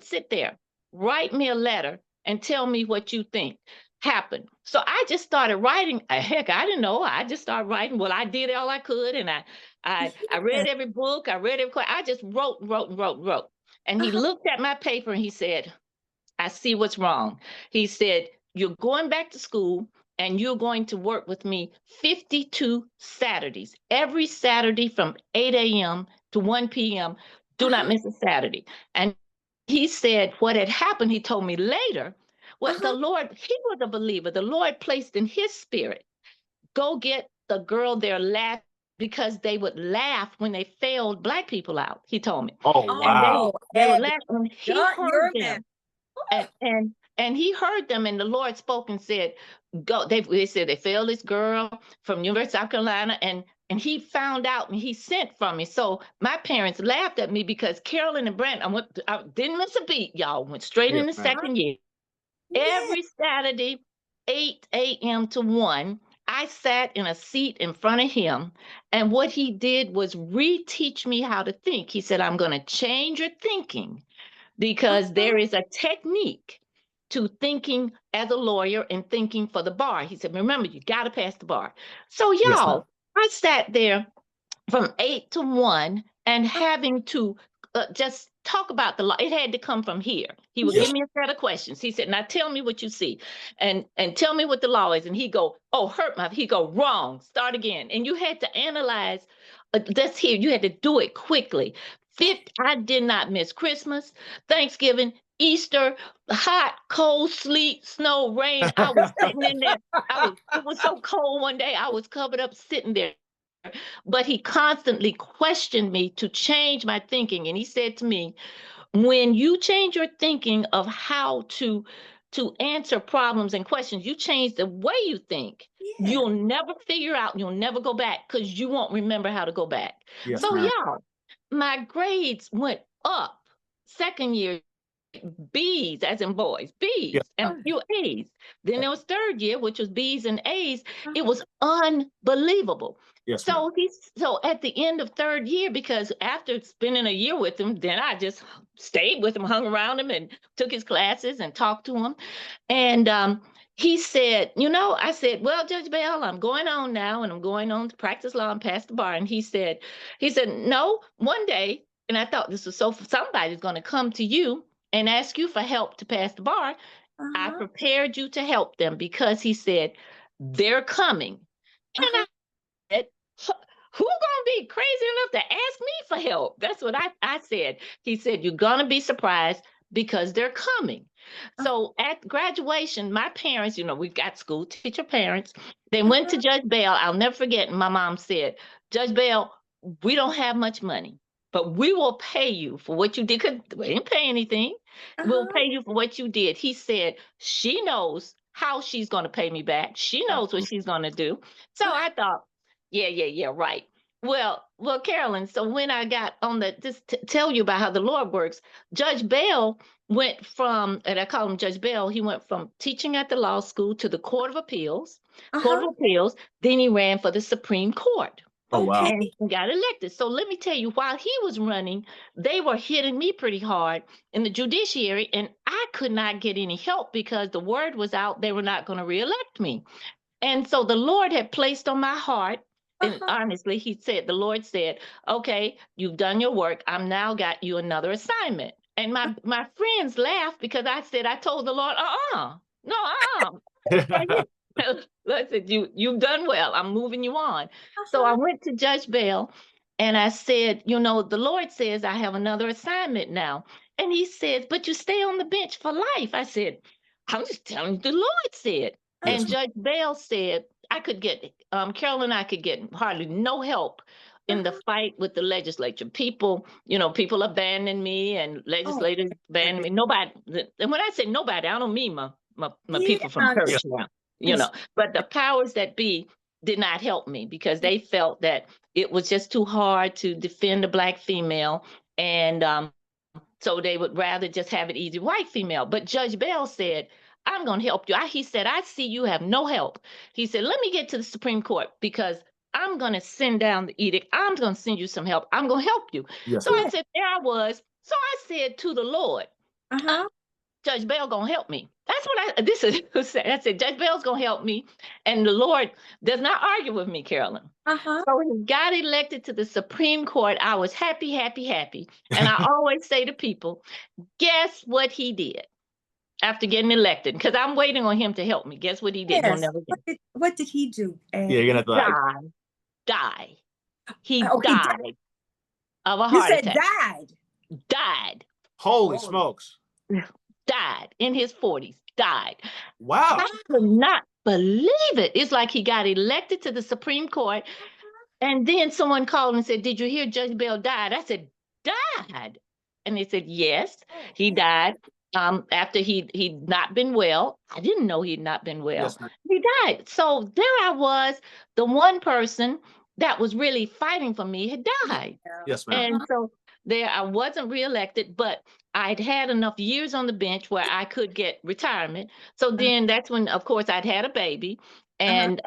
sit there, write me a letter and tell me what you think happened. So I just started writing. Heck, I didn't know. I just started writing. Well, I did all I could. And I read every book. I read every, I just wrote. And he looked at my paper and he said, I see what's wrong. He said, you're going back to school and you're going to work with me 52 Saturdays, every Saturday from 8 a.m. to 1 p.m. Do not miss a Saturday. And he said what had happened, he told me later, what the Lord, he was a believer. The Lord placed in his spirit, go get the girl there laughing because they would laugh when they failed Black people out, he told me. Oh, wow. And they would laugh and he heard them. Man. And he heard them, and the Lord spoke and said, "Go." They said they failed this girl from University of South Carolina, and he found out, and he sent for me. So my parents laughed at me because Carolyn and Brent, I didn't miss a beat, y'all. Went straight in the second year. Every Saturday, 8 a.m. to 1, I sat in a seat in front of him, and what he did was reteach me how to think. He said, "I'm going to change your thinking." Because there is a technique to thinking as a lawyer and thinking for the bar. He said, remember, you got to pass the bar. So y'all, I sat there from 8 to 1 and having to just talk about the law. It had to come from here. He would give me a set of questions. He said, now tell me what you see and tell me what the law is. And he go, oh, he go, wrong, start again. And you had to analyze that's here. You had to do it quickly. I did not miss Christmas, Thanksgiving, Easter, hot, cold, sleet, snow, rain. I was sitting in there. It was so cold one day. I was covered up sitting there. But he constantly questioned me to change my thinking. And he said to me, when you change your thinking of how to answer problems and questions, you change the way you think. You'll never figure out, you'll never go back because you won't remember how to go back. So y'all, my grades went up second year, B's as in boys, B's and a few A's. Then there was third year, which was B's and A's. It was unbelievable. So at the end of third year, because after spending a year with him, then I just stayed with him, hung around him and took his classes and talked to him. And he said, I said, well, Judge Bell, I'm going on now and I'm going on to practice law and pass the bar. And he said, no, one day, and I thought this was somebody's going to come to you and ask you for help to pass the bar. I prepared you to help them because he said, they're coming. And I said, who's going to be crazy enough to ask me for help? That's what I said. He said, you're going to be surprised because they're coming. So at graduation, my parents, we've got school teacher parents. They went to Judge Bell. I'll never forget. And my mom said, Judge Bell, we don't have much money, but we will pay you for what you did. Because we didn't pay anything. We'll pay you for what you did. He said, she knows how she's going to pay me back. She knows what she's going to do. So I thought, yeah, right. Well, Carolyn, so when I got on just to tell you about how the Lord works, Judge Bell went from, and I call him Judge Bell, he went from teaching at the law school to the Court of Appeals, then he ran for the Supreme Court. Oh, wow. And he got elected. So let me tell you, while he was running, they were hitting me pretty hard in the judiciary, and I could not get any help because the word was out they were not going to reelect me. And so the Lord had placed on my heart, and honestly, the Lord said, okay, you've done your work. I'm now got you another assignment. And my friends laughed because I told the Lord, I said, you've done well. I'm moving you on. So I went to Judge Bell and I said, the Lord says I have another assignment now. And he says, but you stay on the bench for life. I said, I'm just telling you, the Lord said. And Judge Bell said, I could get, Carol and I could get hardly no help in the fight with the legislature. People, people abandoned me and legislators abandoned me. Nobody, and when I say nobody, I don't mean my people from church now, but the powers that be did not help me because they felt that it was just too hard to defend a Black female. And so they would rather just have an easy white female. But Judge Bell said, I'm going to help you. He said, I see you have no help. He said, let me get to the Supreme Court because I'm going to send down the edict. I'm going to send you some help. I'm going to help you. So I said, there I was. So I said to the Lord, Judge Bell going to help me. That's what I said, Judge Bell's going to help me. And the Lord does not argue with me, Carolyn. So when he got elected to the Supreme Court, I was happy, happy, happy. And I always say to people, guess what he did after getting elected? Because I'm waiting on him to help me. Guess what he did? Yes. What did he do? Yeah, you're going to have to die. He died of a heart attack. Died. Holy smokes. Died in his 40s. Died. Wow. I could not believe it. It's like he got elected to the Supreme Court. And then someone called and said, did you hear Judge Bell died? I said, died. And they said, yes, he died after he'd not been well. I didn't know he'd not been well. Yes, he died. So there I was, the one person that was really fighting for me had died. Yes, ma'am. And so there I wasn't reelected, but I'd had enough years on the bench where I could get retirement. So then that's when, of course, I'd had a baby. And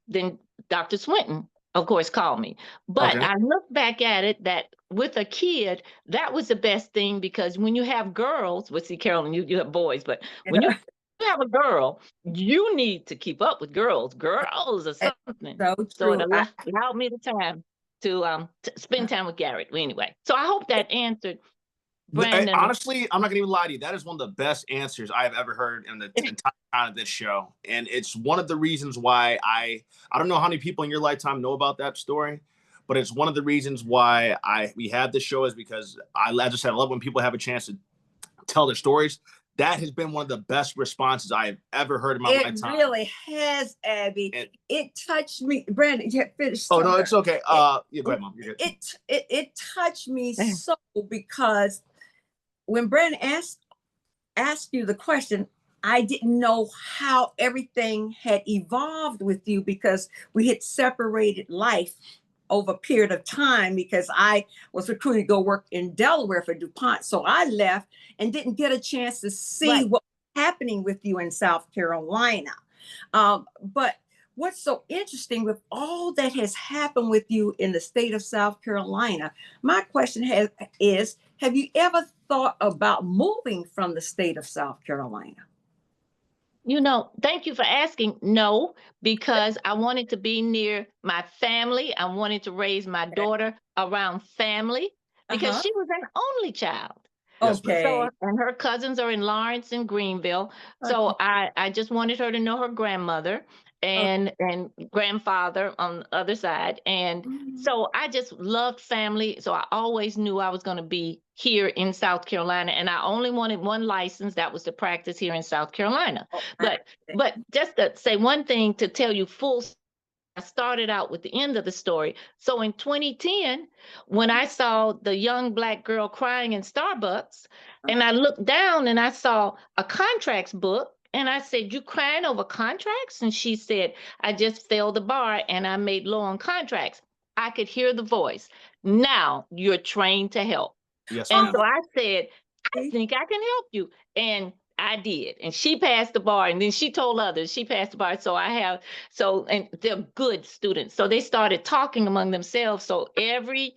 then Dr. Swinton, of course, called me. But I look back at it that with a kid, that was the best thing because when you have girls, well, see, Carolyn, you have boys, but when you have a girl, you need to keep up with girls. Girls or something. So it allowed me the time to spend time with Garrett. Anyway, so I hope that answered. Brandon. Honestly, I'm not gonna even lie to you. That is one of the best answers I have ever heard in the entire time of this show. And it's one of the reasons why I don't know how many people in your lifetime know about that story, but it's one of the reasons why we have this show is because I just said, I love when people have a chance to tell their stories. That has been one of the best responses I've ever heard in my lifetime. It really has, Abby. It touched me. Brandon, you finished. Oh, no, it's okay. Go ahead, Mom. You're good. It touched me so because when Brandon asked you the question, I didn't know how everything had evolved with you because we had separated life over a period of time because I was recruited to go work in Delaware for DuPont. So I left and didn't get a chance to see what was happening with you in South Carolina. But what's so interesting with all that has happened with you in the state of South Carolina, my question is, have you ever thought about moving from the state of South Carolina? Thank you for asking. No, because I wanted to be near my family. I wanted to raise my daughter around family because she was an only child. Okay. So, and her cousins are in Lawrence and Greenville. So I just wanted her to know her grandmother and grandfather on the other side. And so I just loved family. So I always knew I was going to be here in South Carolina. And I only wanted one license. That was to practice here in South Carolina. But just to say one thing to tell you I started out with the end of the story. So in 2010, when I saw the young Black girl crying in Starbucks, and I looked down and I saw a contracts book, and I said, you crying over contracts? And she said, I just failed the bar and I made low on contracts. I could hear the voice. Now you're trained to help. Yes, and so I said, I think I can help you. And I did. And she passed the bar. And then she told others she passed the bar. And they're good students. So they started talking among themselves. So every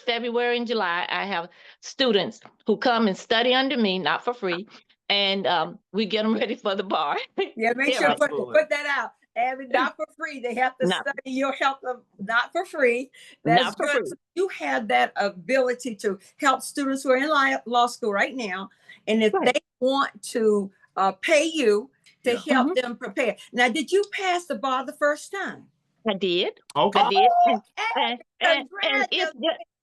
February and July, I have students who come and study under me, not for free. And we get them ready for the bar. Yeah, make sure to put that out. And not for free. They have to study your help them not for free. That's good. Free. You have that ability to help students who are in law school right now. And if they want to pay you to help them prepare. Now, did you pass the bar the first time? I did. Okay. I did.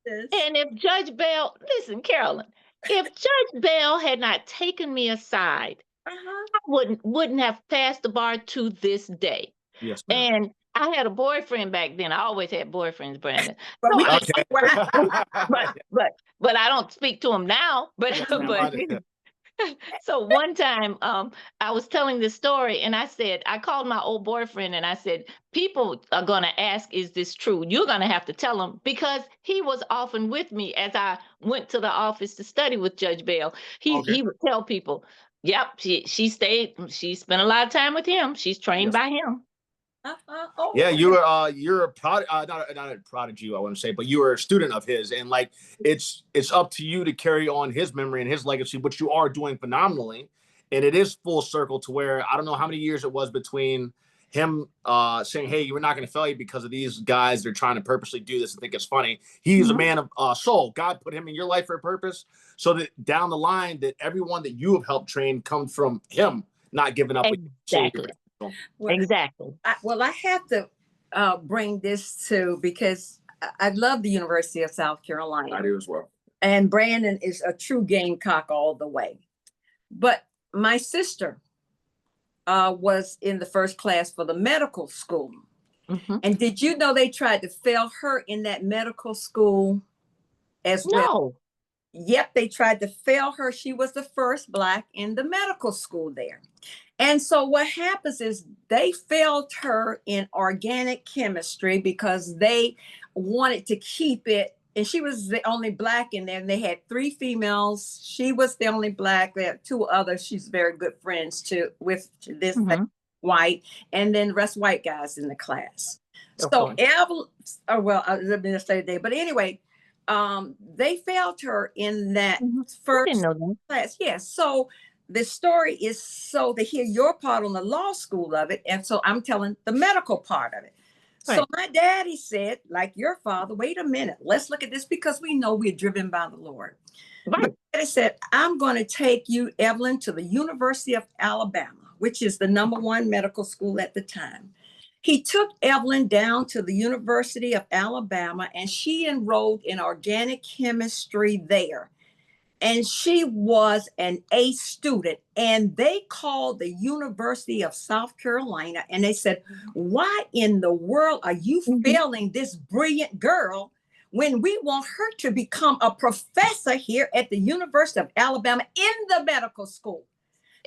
And if Judge Bell, listen, Carolyn, if Judge Bell had not taken me aside Uh-huh. Wouldn't have passed the bar to this day. Yes, ma'am. And I had a boyfriend back then. I always had boyfriends, Brandon. But So we I, can Okay. but I don't speak to him now. But Yes, ma'am. but so one time, I was telling this story, and I said, I called my old boyfriend, and I said, people are going to ask, is this true? You're going to have to tell them, because he was often with me as I went to the office to study with Judge Bell. Okay. He would tell people, yep, she spent a lot of time with him. She's trained Yes. by him. Oh, Yeah, you're a not a prodigy, I wouldn't say, but you are a student of his, and like it's up to you to carry on his memory and his legacy, which you are doing phenomenally. And it is full circle to where I don't know how many years it was between him saying, "Hey, we're not going to fail you because of these guys. They're trying to purposely do this and think it's funny." He's a man of soul. God put him in your life for a purpose, so that down the line, that everyone that you have helped train comes from him, not giving up. Exactly. well, Exactly. I have to bring this to, because I love the University of South Carolina. I do as well. And Brandon is a true Gamecock all the way. But my sister was in the first class for the medical school. Mm-hmm. And did you know they tried to fail her in that medical school as well? No. Yep, they tried to fail her. She was the first Black in the medical school there. And so what happens is they failed her in organic chemistry because they wanted to keep it. And she was the only Black in there. And they had 3 females. She was the only Black. They had 2 others. She's very good friends too with this white, and then the rest white guys in the class. So Evelyn, well, let me just say that. But anyway, they failed her in that first class. Yes. Yeah, so the story is so to hear your part on the law school of it. And so I'm telling the medical part of it. Right. So my daddy said, like your father, wait a minute, let's look at this, because we know we're driven by the Lord. Right. My daddy said, I'm going to take you, Evelyn, to the University of Alabama, which is the #1 medical school at the time. He took Evelyn down to the University of Alabama, and she enrolled in organic chemistry there. And she was an A student, and they called the University of South Carolina and they said, why in the world are you failing this brilliant girl when we want her to become a professor here at the University of Alabama in the medical school?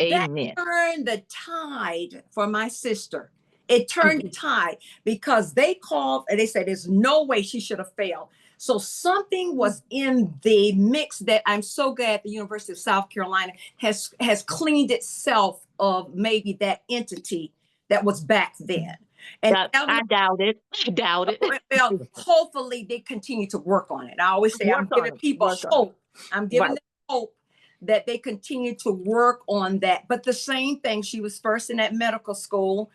Amen. That turned the tide for my sister. It turned the tide because they called and they said, there's no way she should have failed. So something was in the mix that I'm so glad the University of South Carolina has cleaned itself of maybe that entity that was back then. And I doubt it. I doubt it. Well, hopefully they continue to work on it. I always say I'm giving people hope. I'm giving them hope that they continue to work on that. But the same thing, she was first in that medical school,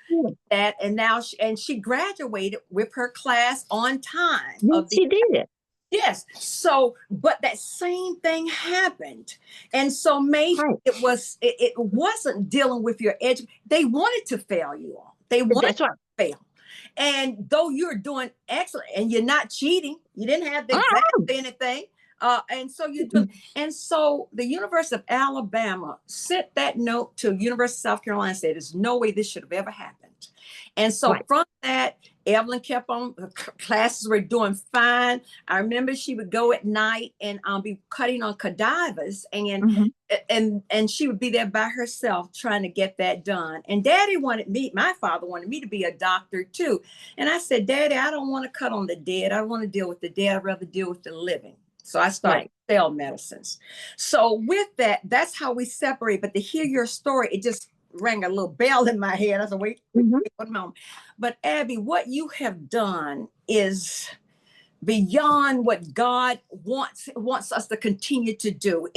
and now she graduated with her class on time. She did it. Yes. So, but that same thing happened. And so maybe it wasn't dealing with your edge. They wanted to fail you all. They wanted to fail. And though you're doing excellent and you're not cheating, you didn't have the exact anything. And so you do. And so the University of Alabama sent that note to University of South Carolina and said, there's no way this should have ever happened. And so from that, Evelyn kept on, classes were doing fine. I remember she would go at night and be cutting on cadavers, and she would be there by herself trying to get that done. And Daddy my father wanted me to be a doctor too. And I said, Daddy, I don't want to cut on the dead. I don't want to deal with the dead. I'd rather deal with the living. So I started cell medicines. So with that, that's how we separate. But to hear your story, it just rang a little bell in my head. I said, wait 1 moment. But Abby, what you have done is beyond what God wants us to continue to do.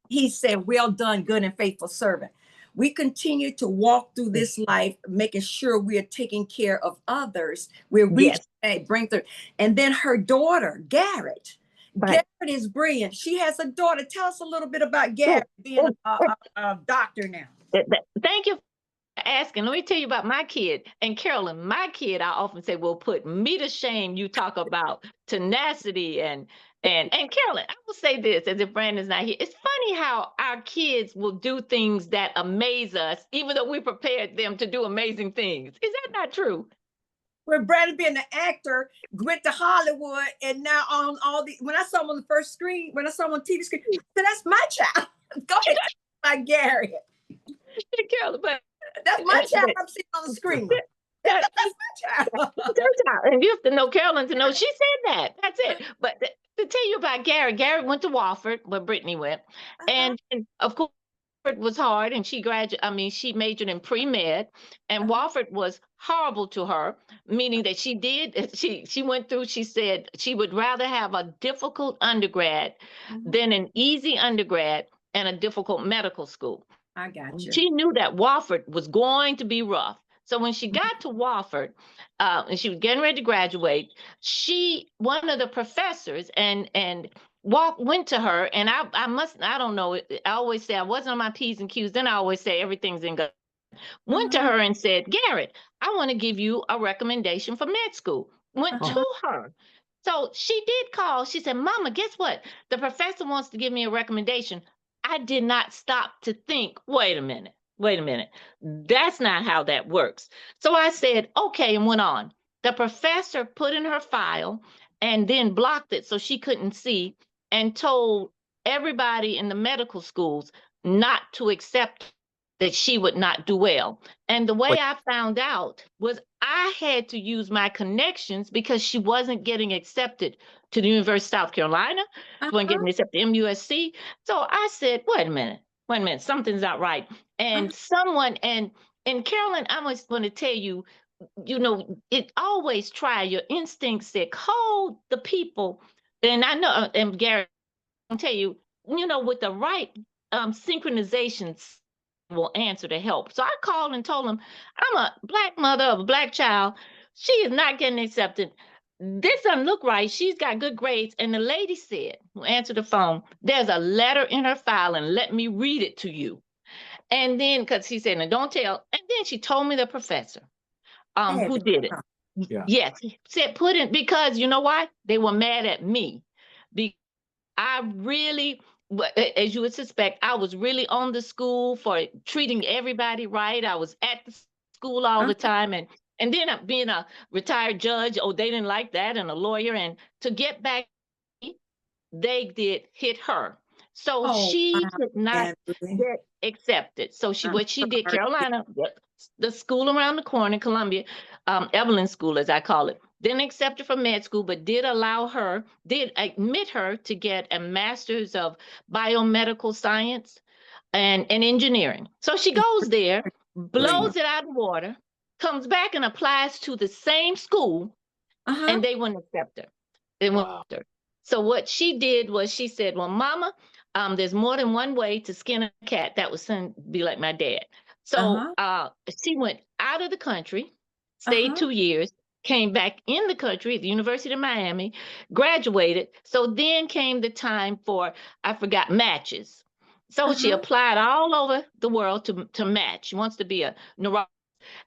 He said, well done, good and faithful servant. We continue to walk through this life, making sure we are taking care of others. We're reaching, bring through. And then her daughter, Garrett. Garrett is brilliant. She has a daughter. Tell us a little bit about Garrett being a doctor now. Thank you asking, let me tell you about my kid. And Carolyn, my kid, I often say, will put me to shame. You talk about tenacity and Carolyn, I will say this as if Brandon's not here. It's funny how our kids will do things that amaze us, even though we prepared them to do amazing things. Is that not true? When Brandon being an actor, went to Hollywood, and now on all the, when I saw him on the first screen, when I saw him on TV screen, I said, that's my child. Go ahead, my Gary. Carolyn, but that's my child I'm seeing on the screen. That's my child. And you have to know Carolyn to know she said that. That's it. But to tell you about Gary, Gary went to Wofford, where Brittany went. And of course, Wofford was hard, and she majored in pre-med, and Wofford was horrible to her, meaning that she went through, she said she would rather have a difficult undergrad than an easy undergrad and a difficult medical school. I got you. She knew that Wofford was going to be rough. So when she got to Wofford, and she was getting ready to graduate, one of the professors went to her, and I don't know, I always say I wasn't on my P's and Q's, then I always say everything's in good. Went to her and said, Garrett, I want to give you a recommendation for med school. Went to her. So she did call. She said, Mama, guess what? The professor wants to give me a recommendation. I did not stop to think, wait a minute. That's not how that works. So I said, okay, and went on. The professor put in her file and then blocked it so she couldn't see, and told everybody in the medical schools not to accept that she would not do well. And the way I found out was I had to use my connections, because she wasn't getting accepted to the University of South Carolina. She wasn't getting accepted to MUSC. So I said, wait a minute, something's not right. And and Carolyn, I was going to tell you, it always try your instincts said, call the people. And I know, and Gary, I can tell you, with the right synchronizations will answer to help. So I called and told him, I'm a Black mother of a Black child. She is not getting accepted. This doesn't look right. She's got good grades. And the lady said, who answered the phone, there's a letter in her file, and let me read it to you. And then, because she said, no, don't tell. And then she told me the professor who did it. Yeah. Yes. Said, put in, because you know why? They were mad at me. Because I really, as you would suspect, I was really on the school for treating everybody right. I was at the school all the time. And then being a retired judge, they didn't like that, and a lawyer. And to get back, they did hit her. So she did not get accepted. So what she did, Carolina, the school around the corner, Columbia, Evelyn School, as I call it, didn't accept her for med school, but did admit her to get a master's of biomedical science and engineering. So she goes there, blows it out of the water, comes back and applies to the same school, and they wouldn't accept her. They wouldn't accept her. So what she did was she said, well, Mama, there's more than one way to skin a cat. That would be like my dad. So she went out of the country, stayed 2 years, came back in the country at the University of Miami, graduated. So then came the time for, matches. So she applied all over the world to match. She wants to be a neurologist.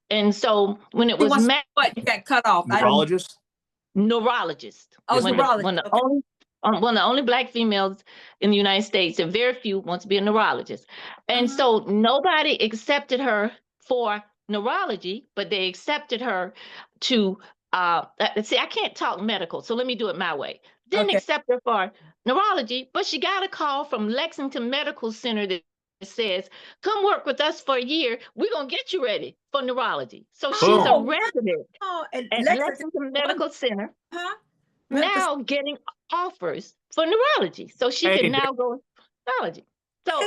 And so when it was what you got cut off? Neurologist? Neurologist. Neurologist. One of the only Black females in the United States, and very few want to be a neurologist. And so nobody accepted her for neurology, but they accepted her to, I can't talk medical, so let me do it my way. Didn't accept her for neurology, but she got a call from Lexington Medical Center that says, come work with us for a year. We're going to get you ready for neurology. So she's a resident at Lexington Medical Center. Now getting offers for neurology. So she can now go neurology. So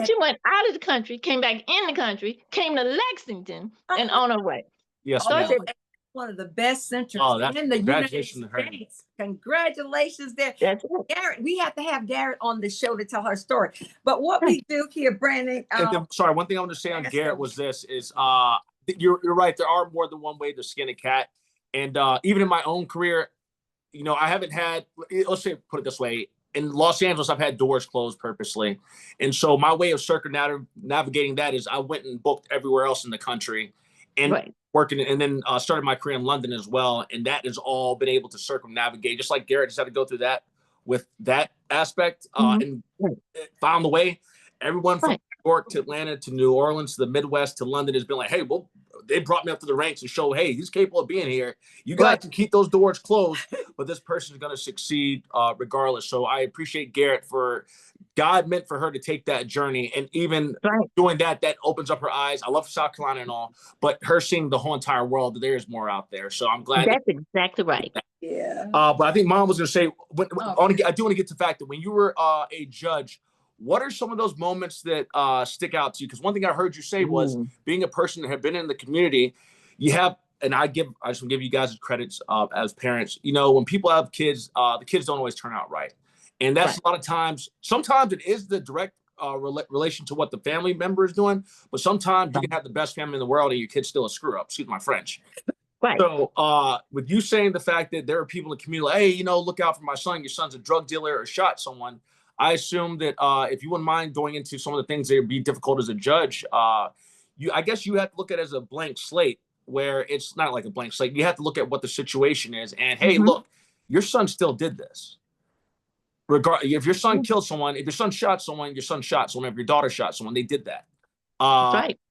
she went out of the country, came back in the country, came to Lexington, and on her way. Yes, so one of the best centers in the United States. Congratulations there. Garrett, we have to have Garrett on the show to tell her story. But what we do here, Brandon. Sorry, one thing I want to say on Garrett was this is you're right. There are more than one way to skin a cat. And even in my own career, I haven't had, let's say, put it this way, in Los Angeles, I've had doors closed purposely. And so my way of circumnavigating that is I went and booked everywhere else in the country and working, and then started my career in London as well. And that has all been able to circumnavigate, just like Garrett just had to go through that with that aspect and found the way. Everyone from New York to Atlanta to New Orleans to the Midwest to London has been like, hey, well, they brought me up to the ranks and show, hey, he's capable of being here. You got to keep those doors closed, but this person is going to succeed regardless. So I appreciate Garrett for God meant for her to take that journey. And even doing that, that opens up her eyes. I love South Carolina and all, but her seeing the whole entire world, there's more out there. So I'm glad. That's exactly right. Yeah. But I think Mom was going to say, I do want to get to the fact that when you were a judge, what are some of those moments that stick out to you? Because one thing I heard you say was being a person that had been in the community, you have, and I just want to give you guys credits as parents. You know, when people have kids, the kids don't always turn out right. And that's a lot of times, sometimes it is the direct relation to what the family member is doing, but sometimes you can have the best family in the world and your kid's still a screw up, excuse my French. So with you saying the fact that there are people in the community, like, hey, you know, look out for my son, your son's a drug dealer or shot someone. I assume that if you wouldn't mind going into some of the things that would be difficult as a judge, I guess you have to look at it as a blank slate, where it's not like a blank slate. You have to look at what the situation is. And hey, look, your son still did this. If your son killed someone, if your son shot someone, your son shot someone. If your daughter shot someone, they did that.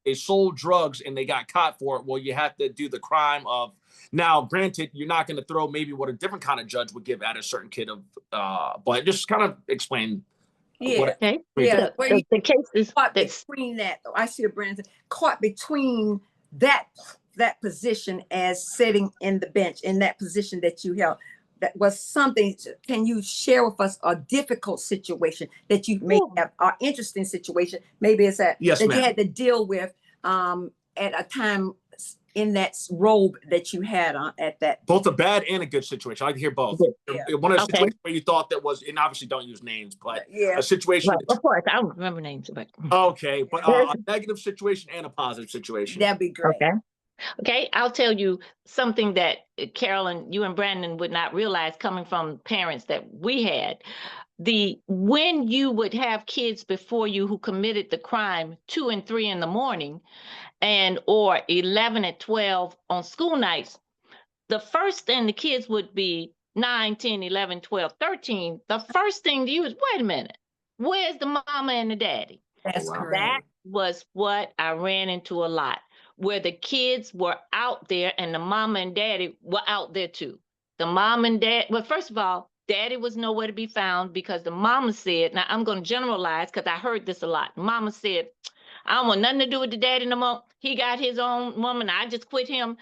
They sold drugs and they got caught for it. Well, you have to do the crime of. Now, granted, you're not going to throw maybe what a different kind of judge would give at a certain kid of, but just kind of explain. The case is caught between that. Though I see a Brandon caught between that position as sitting in the bench, in that position that you held. That was something. Can you share with us a difficult situation that you may have, or interesting situation? Maybe it's that you had to deal with at a time in that role that you had at that. Both a bad and a good situation. I like to hear both. One of the situations where you thought that was, and obviously don't use names, but a situation. Of course, I don't remember names. But okay, but a negative situation and a positive situation. That'd be great. Okay, I'll tell you something that Carolyn, you and Brandon would not realize coming from parents that we had. When you would have kids before you who committed the crime 2 and 3 in the morning, or 11 and 12 on school nights, the first thing the kids would be 9, 10, 11, 12, 13. The first thing to you is, wait a minute, where's the mama and the daddy? That's correct. That was what I ran into a lot, where the kids were out there and the mama and daddy were out there too. The mom and dad, well, first of all, daddy was nowhere to be found because the mama said, now I'm going to generalize because I heard this a lot. Mama said, I don't want nothing to do with the daddy no more. He got his own woman. I just quit him.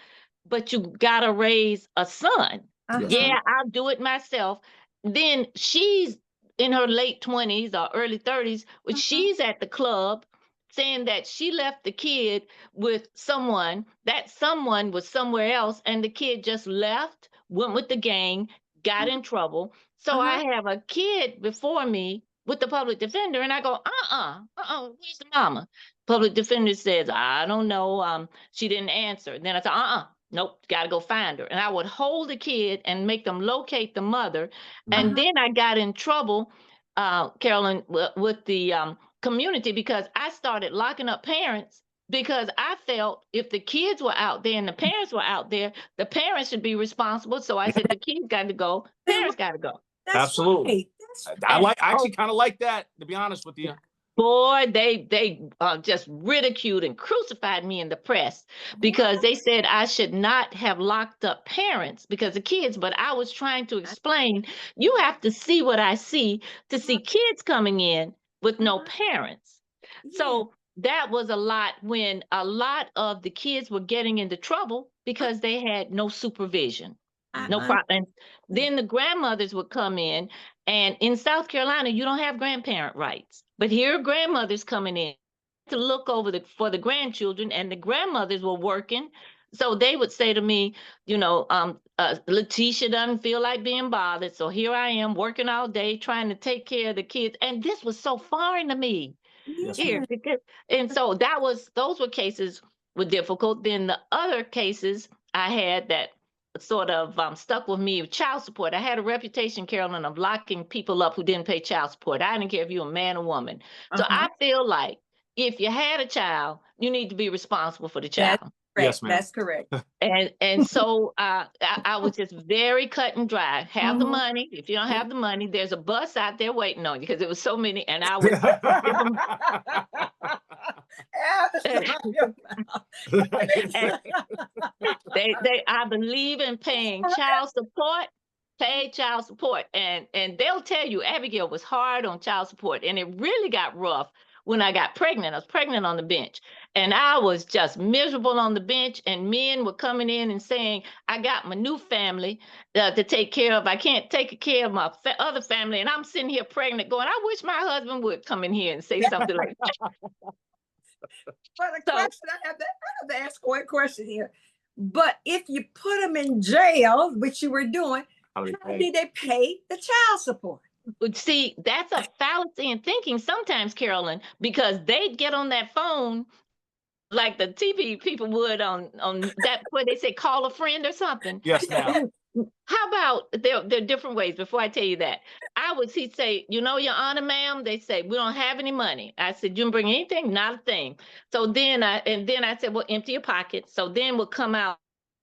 But you got to raise a son. Yeah, I'll do it myself. Then she's in her late 20s or early 30s, when she's at the club saying that she left the kid with someone, that someone was somewhere else, and the kid just left, went with the gang, got in trouble. So I have a kid before me with the public defender, and I go, where's the mama? Public defender says, I don't know, she didn't answer. Then I said, nope, gotta go find her. And I would hold the kid and make them locate the mother. And then I got in trouble, Carolyn, with the community, because I started locking up parents, because I felt if the kids were out there and the parents were out there, the parents should be responsible. So I said, the kids got to go, parents got to go. Absolutely. I actually kind of like that, to be honest with you. Boy, they just ridiculed and crucified me in the press because they said I should not have locked up parents because of kids. But I was trying to explain, you have to see what I see to see kids coming in with no parents. So that was a lot when a lot of the kids were getting into trouble because they had no supervision. No problem. And then the grandmothers would come in, and in South Carolina, you don't have grandparent rights. But here are grandmothers coming in to look over for the grandchildren, and the grandmothers were working. So they would say to me, Letitia doesn't feel like being bothered. So here I am working all day trying to take care of the kids. And this was so foreign to me. And so those were cases were difficult. Then the other cases I had that sort of stuck with me, child support. I had a reputation, Carolyn, of locking people up who didn't pay child support. I didn't care if you're a man or woman. So I feel like if you had a child, you need to be responsible for the child. Yes, ma'am. That's correct. And so I was just very cut and dry. Have the money. If you don't have the money, there's a bus out there waiting on you, because there was so many, and I would give them. I believe in paying child support. Pay child support, and they'll tell you Abigail was hard on child support, and it really got rough when I got pregnant. I was pregnant on the bench, and I was just miserable on the bench, and men were coming in and saying, I got my new family to take care of. I can't take care of my other family. And I'm sitting here pregnant going, I wish my husband would come in here and say something like that. But a question I have to ask one question here. But if you put them in jail, which you were doing, how did they pay the child support? See, that's a fallacy in thinking sometimes, Carolyn, because they'd get on that phone like the TV people would on that, where they say call a friend or something. Yes, ma'am. How about there are different ways before I tell you that. He'd say, Your Honor, ma'am, they say, we don't have any money. I said, you didn't bring anything? Not a thing. So then I said, well, empty your pockets. So then would come out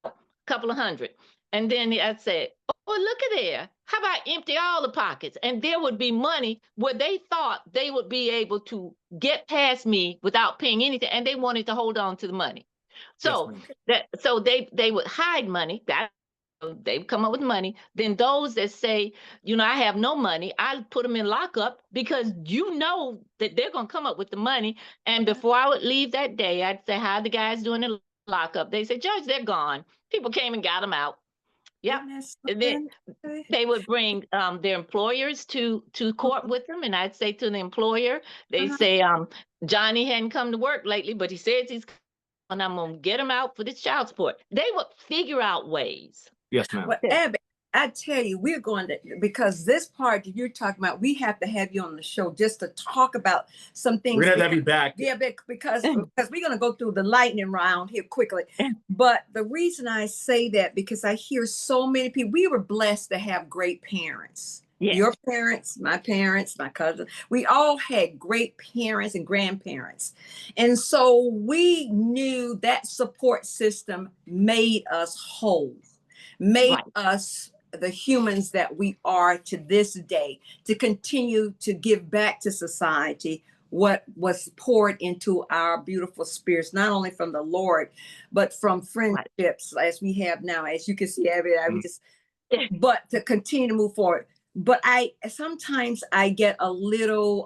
a couple of hundred. And then I said, oh, look at there. How about empty all the pockets? And there would be money where they thought they would be able to get past me without paying anything. And they wanted to hold on to the money. So they would hide money. They come up with money. Then those that say, I have no money, I put them in lockup, because that they're going to come up with the money. And before I would leave that day, I'd say, how are the guys doing in lockup? They say, Judge, they're gone. People came and got them out. Yep. And then they would bring their employers to court with them. And I'd say to the employer, they say, Johnny hadn't come to work lately, but he says he's coming, and I'm going to get him out for this child support. They would figure out ways. Yes, ma'am. Well, Abby, I tell you, we're going to, because this part that you're talking about, we have to have you on the show just to talk about some things. We're going to have you back. Yeah, because we're going to go through the lightning round here quickly. But the reason I say that, because I hear so many people, we were blessed to have great parents. Yes. Your parents, my cousin, we all had great parents and grandparents. And so we knew that support system made us whole, made us the humans that we are to this day, to continue to give back to society what was poured into our beautiful spirits, not only from the Lord, but from friendships as we have now. As you can see, Abby, but to continue to move forward. But sometimes I get a little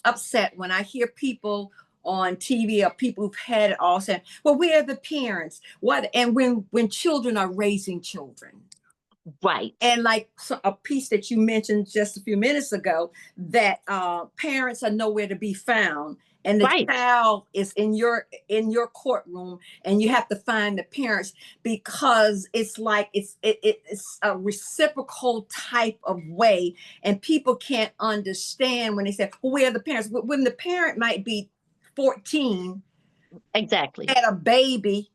upset when I hear people on TV or people who've had it all saying, well, where are the parents? What? And when children are raising children. Right. And like a piece that you mentioned just a few minutes ago, that parents are nowhere to be found. And the child is in your courtroom, and you have to find the parents, because it's like it's a reciprocal type of way, and people can't understand when they say, well, where are the parents? When the parent might be 14, exactly, had a baby,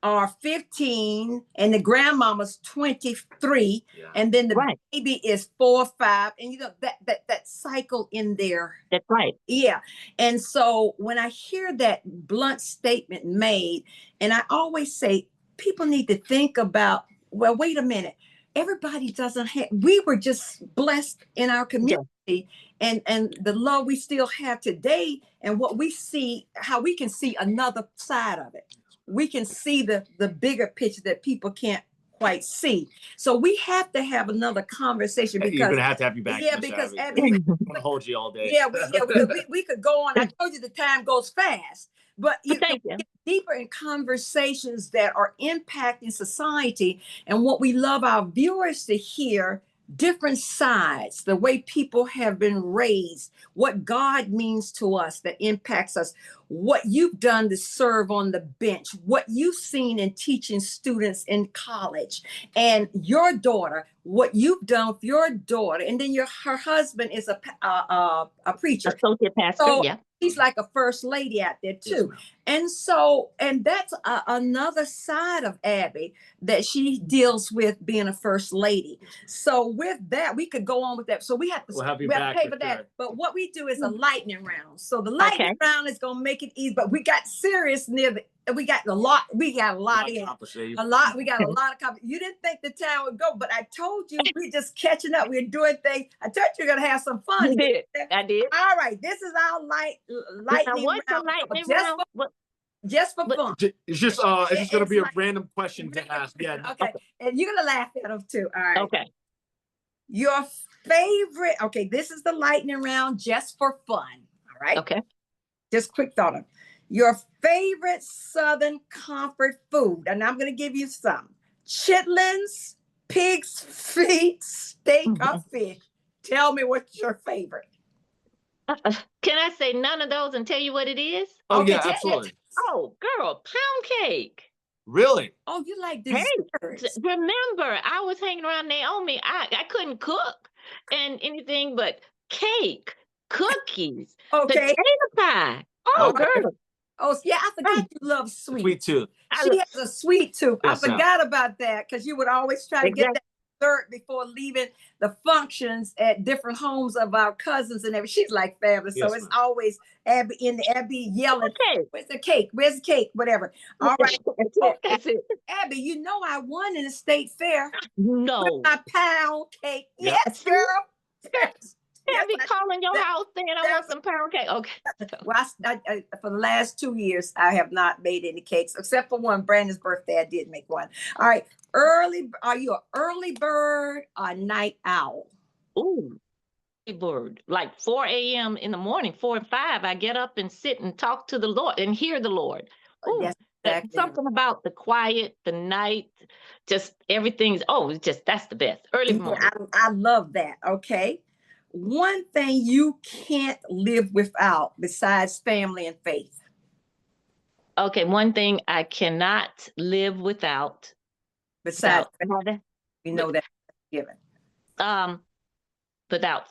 or 15, and the grandmama's 23, and then the baby is 4 or 5, and that cycle in there. That's right. Yeah. And so when I hear that blunt statement made, and I always say, people need to think about, well, wait a minute, everybody doesn't have, we were just blessed in our community, and the love we still have today, and what we see, how we can see another side of it. We can see the bigger picture that people can't quite see. So we have to have another conversation, because you're gonna have to have you back. Yeah, because Abby, I'm gonna hold you all day. Yeah, we could go on. I told you the time goes fast, but you get deeper in conversations that are impacting society. And what we love our viewers to hear, different sides, the way people have been raised, what God means to us that impacts us, what you've done to serve on the bench, what you've seen in teaching students in college, and your daughter, what you've done with your daughter, and then her husband is a preacher, associate pastor. so Yeah, she's like a first lady out there too. Yes, And that's another side of Abby that she deals with, being a first lady. So with that, we could go on with that. So we have to, we'll have pay for that. sure. But what we do is a lightning round. So the lightning round is gonna make it easy. But we got serious near the. We got a lot. We got a lot in. A lot. We got a lot of. You didn't think the time would go, but I told you we're just catching up. We're doing things. I told you we're gonna have some fun. You did. I did. All right. This is our lightning round. Lightning round? Just for fun. It's just gonna be a random question to ask. Yeah. Okay. And you're gonna laugh at them too. All right. Okay. Your favorite. Okay, this is the lightning round just for fun. All right. Okay. Just quick thought of your favorite Southern comfort food. And I'm gonna give you some: chitlins, pig's feet, steak, or fish. Tell me what's your favorite. Can I say none of those and tell you what it is? Oh, Okay, yeah, absolutely. Oh, girl, pound cake. Really? Oh, you like desserts. Remember, I was hanging around Naomi. I couldn't cook and anything but cake, cookies, Okay. potato pie. Oh, girl. Oh, yeah, I forgot you love sweet. Sweet tooth. She has a sweet tooth. Yes, I forgot about that, because you would always try to get that dessert before leaving the functions at different homes of our cousins and everything. She's like fabulous. Yes, so it's always Abby yelling, Okay. where's the cake? Where's the cake? Whatever. All right. That's it. Abby, you know I won in the state fair. No. With my pound cake. Yeah. Yes, girl. Yes. Abby calling your house saying I want some pound cake. Okay. Well, I, for the last 2 years, I have not made any cakes, except for one. Brandon's birthday, I did make one. All right. Are you an early bird or night owl? Ooh, bird. Like 4 a.m. in the morning, 4 and 5, I get up and sit and talk to the Lord and hear the Lord. Ooh, Yes, exactly. something about the quiet, the night, just everything's, that's the best. Early morning. I love that. Okay. One thing you can't live without besides family and faith. Okay, one thing I cannot live without. Besides, we know that given. Without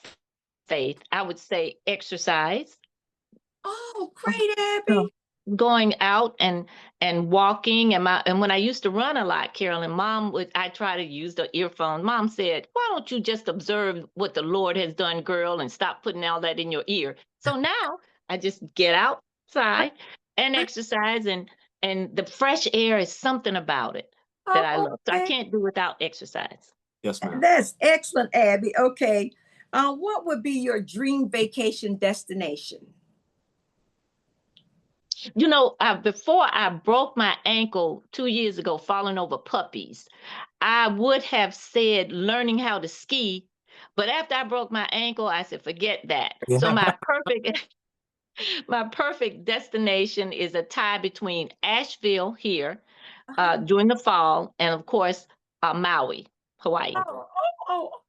faith, I would say exercise. Oh, great, Abby. Going out and walking, and when I used to run a lot, Carolyn, I try to use the earphone. Mom said, "Why don't you just observe what the Lord has done, girl, and stop putting all that in your ear?" So now I just get outside and exercise, and the fresh air is something about it that I love. So I can't do without exercise. Yes, ma'am. That's excellent, Abby. Okay. What would be your dream vacation destination? You know, before I broke my ankle 2 years ago, falling over puppies, I would have said learning how to ski. But after I broke my ankle, I said, forget that. Yeah. So my perfect destination is a tie between Asheville here during the fall, and of course, Maui, Hawaii.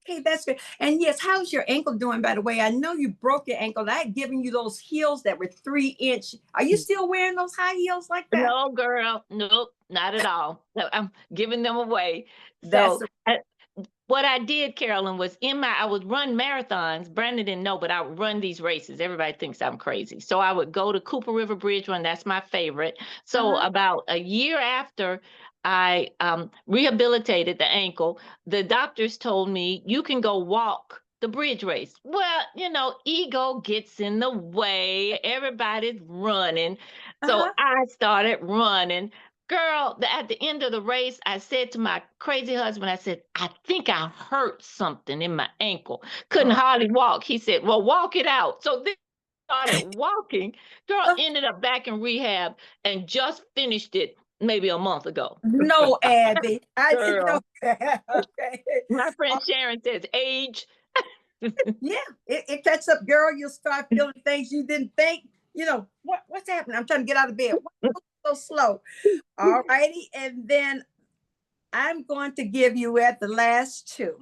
Okay, that's good. And yes, how's your ankle doing, by the way? I know you broke your ankle. I had given you those heels that were 3-inch. Are you still wearing those high heels like that? No, girl. Nope, not at all. I'm giving them away. So what I did, Carolyn, was I would run marathons. Brandon didn't know, but I would run these races. Everybody thinks I'm crazy. So I would go to Cooper River Bridge Run. That's my favorite. So about a year after I rehabilitated the ankle, the doctors told me, you can go walk the bridge race. Well, ego gets in the way. Everybody's running. So I started running. Girl, at the end of the race, I said to my crazy husband, I said, I think I hurt something in my ankle. Couldn't hardly walk. He said, well, walk it out. So then I started walking. Girl, ended up back in rehab and just finished it maybe a month ago. No, Abby. I didn't know that. Okay. My friend Sharon says, age. Yeah, it catches up, girl. You'll start feeling things you didn't think. What's happening? I'm trying to get out of bed. So slow. All righty. And then I'm going to give you at the last two.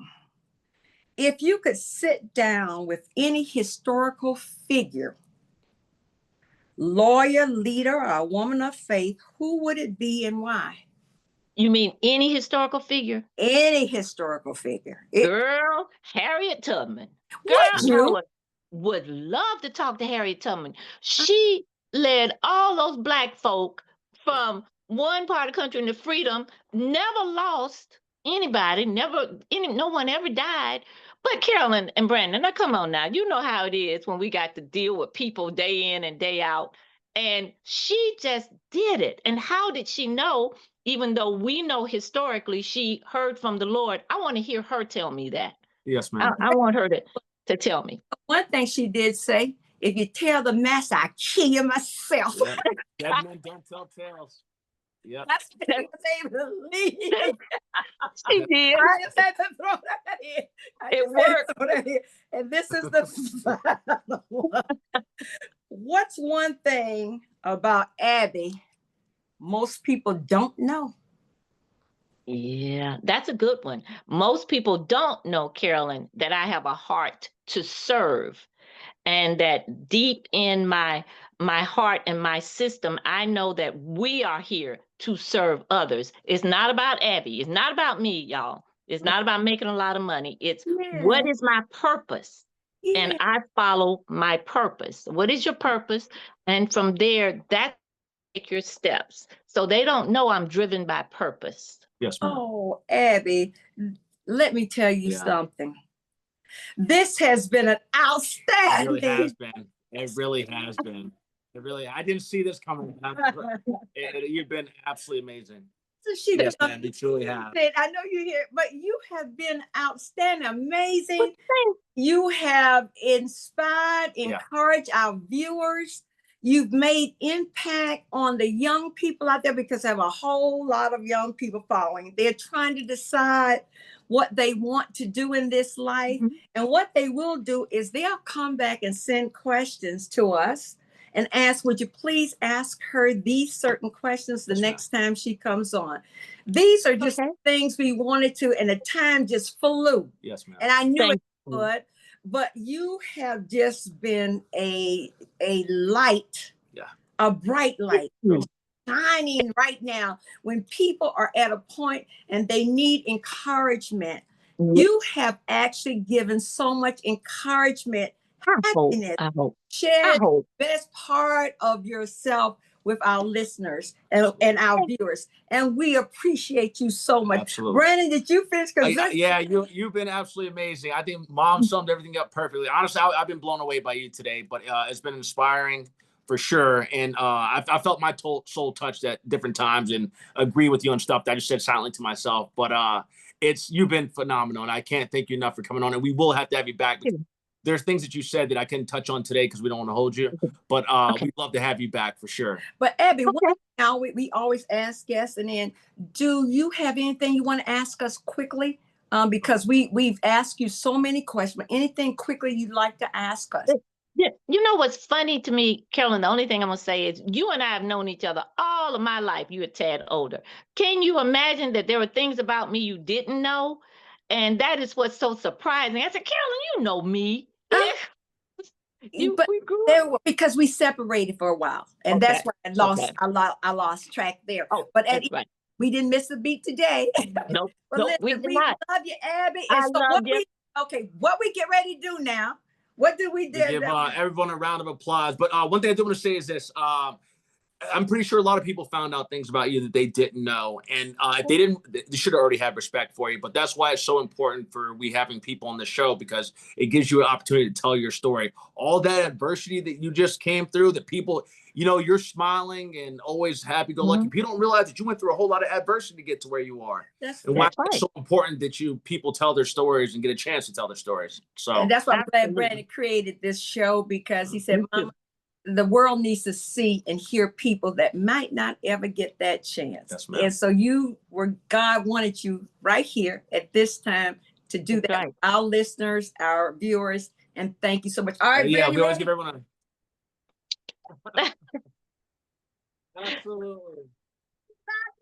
If you could sit down with any historical figure, lawyer, leader, or a woman of faith, who would it be and why? You mean any historical figure? Any historical figure. Girl, Harriet Tubman. Girl, Would you? I would love to talk to Harriet Tubman. She led all those Black folk from one part of the country into freedom, never lost anybody, no one ever died. But Carolyn and Brandon, now come on now, you know how it is when we got to deal with people day in and day out. And she just did it. And how did she know? Even though we know historically she heard from the Lord, I want to hear her tell me that. Yes, ma'am. I want her to tell me. One thing she did say, if you tell the master, I kill you myself. Yep. Dead men don't tell tales. Yep. That's what she was able to leave. She did. I just had to throw that in. It worked. And this is the final one. What's one thing about Abby most people don't know? Yeah, that's a good one. Most people don't know, Carolyn, that I have a heart to serve, and that deep in my heart and my system, I know that we are here to serve others. It's not about Abby. It's not about me, y'all. It's not about making a lot of money. It's what is my purpose? And I follow my purpose. What is your purpose? And from there, that's take your steps. So they don't know I'm driven by purpose. Yes, ma'am. Oh, Abby, let me tell you something. This has been an outstanding. It really has been. It really has been. It really. I didn't see this coming. You've been absolutely amazing. So yes, ma'am. You truly have. I know you're here, but you have been outstanding, amazing. You have inspired, encouraged our viewers. You've made impact on the young people out there, because I have a whole lot of young people following. They're trying to decide what they want to do in this life. And what they will do is they'll come back and send questions to us and ask, would you please ask her these certain questions the next time she comes on? These are just things we wanted to, and the time just flew. Yes, ma'am. And I knew it would. But you have just been a light, a bright light, shining right now. When people are at a point and they need encouragement, you have actually given so much encouragement, happiness, shared the best part of yourself with our listeners and our viewers. And we appreciate you so much. Absolutely. Brandon, did you finish? You've been absolutely amazing. I think Mom summed everything up perfectly. Honestly, I've been blown away by you today, but it's been inspiring for sure. And I felt my soul touched at different times and agree with you on stuff that I just said silently to myself. But you've been phenomenal, and I can't thank you enough for coming on. And we will have to have you back. There's things that you said that I couldn't touch on today because we don't want to hold you, but we'd love to have you back for sure. But Abby, now we always ask guests, and then do you have anything you want to ask us quickly? Because we've asked you so many questions, but anything quickly you'd like to ask us? Yeah. You know what's funny to me, Carolyn, the only thing I'm going to say is you and I have known each other all of my life. You're a tad older. Can you imagine that there were things about me you didn't know? And that is what's so surprising. I said, Carolyn, you know me. Because we separated for a while, and that's why I lost track there. But we didn't miss a beat today. Nope. We love you, Abby. What we get ready to do now? What do we do? Give everyone a round of applause. But one thing I do want to say is this. I'm pretty sure a lot of people found out things about you that they didn't know. And if they didn't, they should already have respect for you. But that's why it's so important for we having people on the show, because it gives you an opportunity to tell your story. All that adversity that you just came through, that people, you're smiling and always happy-go-lucky. People don't realize that you went through a whole lot of adversity to get to where you are. That's why it's so important that people tell their stories and get a chance to tell their stories. So and that's why I'm glad Brandon created this show, because he said, Mama, the world needs to see and hear people that might not ever get that chance. Yes, and so God wanted you right here at this time to do that. Right. Our listeners, our viewers, and thank you so much. All right, we always give everyone Absolutely.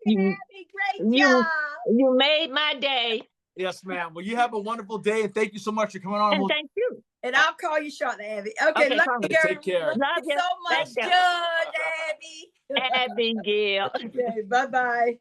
Great job. You made my day. Yes, ma'am. Well, you have a wonderful day, and thank you so much for coming on. And thank you. And I'll call you shortly, Abby. Okay, Okay, love call you, me. girl. Take care. Love Love you you. so much, Thank you. Judge Abby. Abigail. Okay, bye-bye.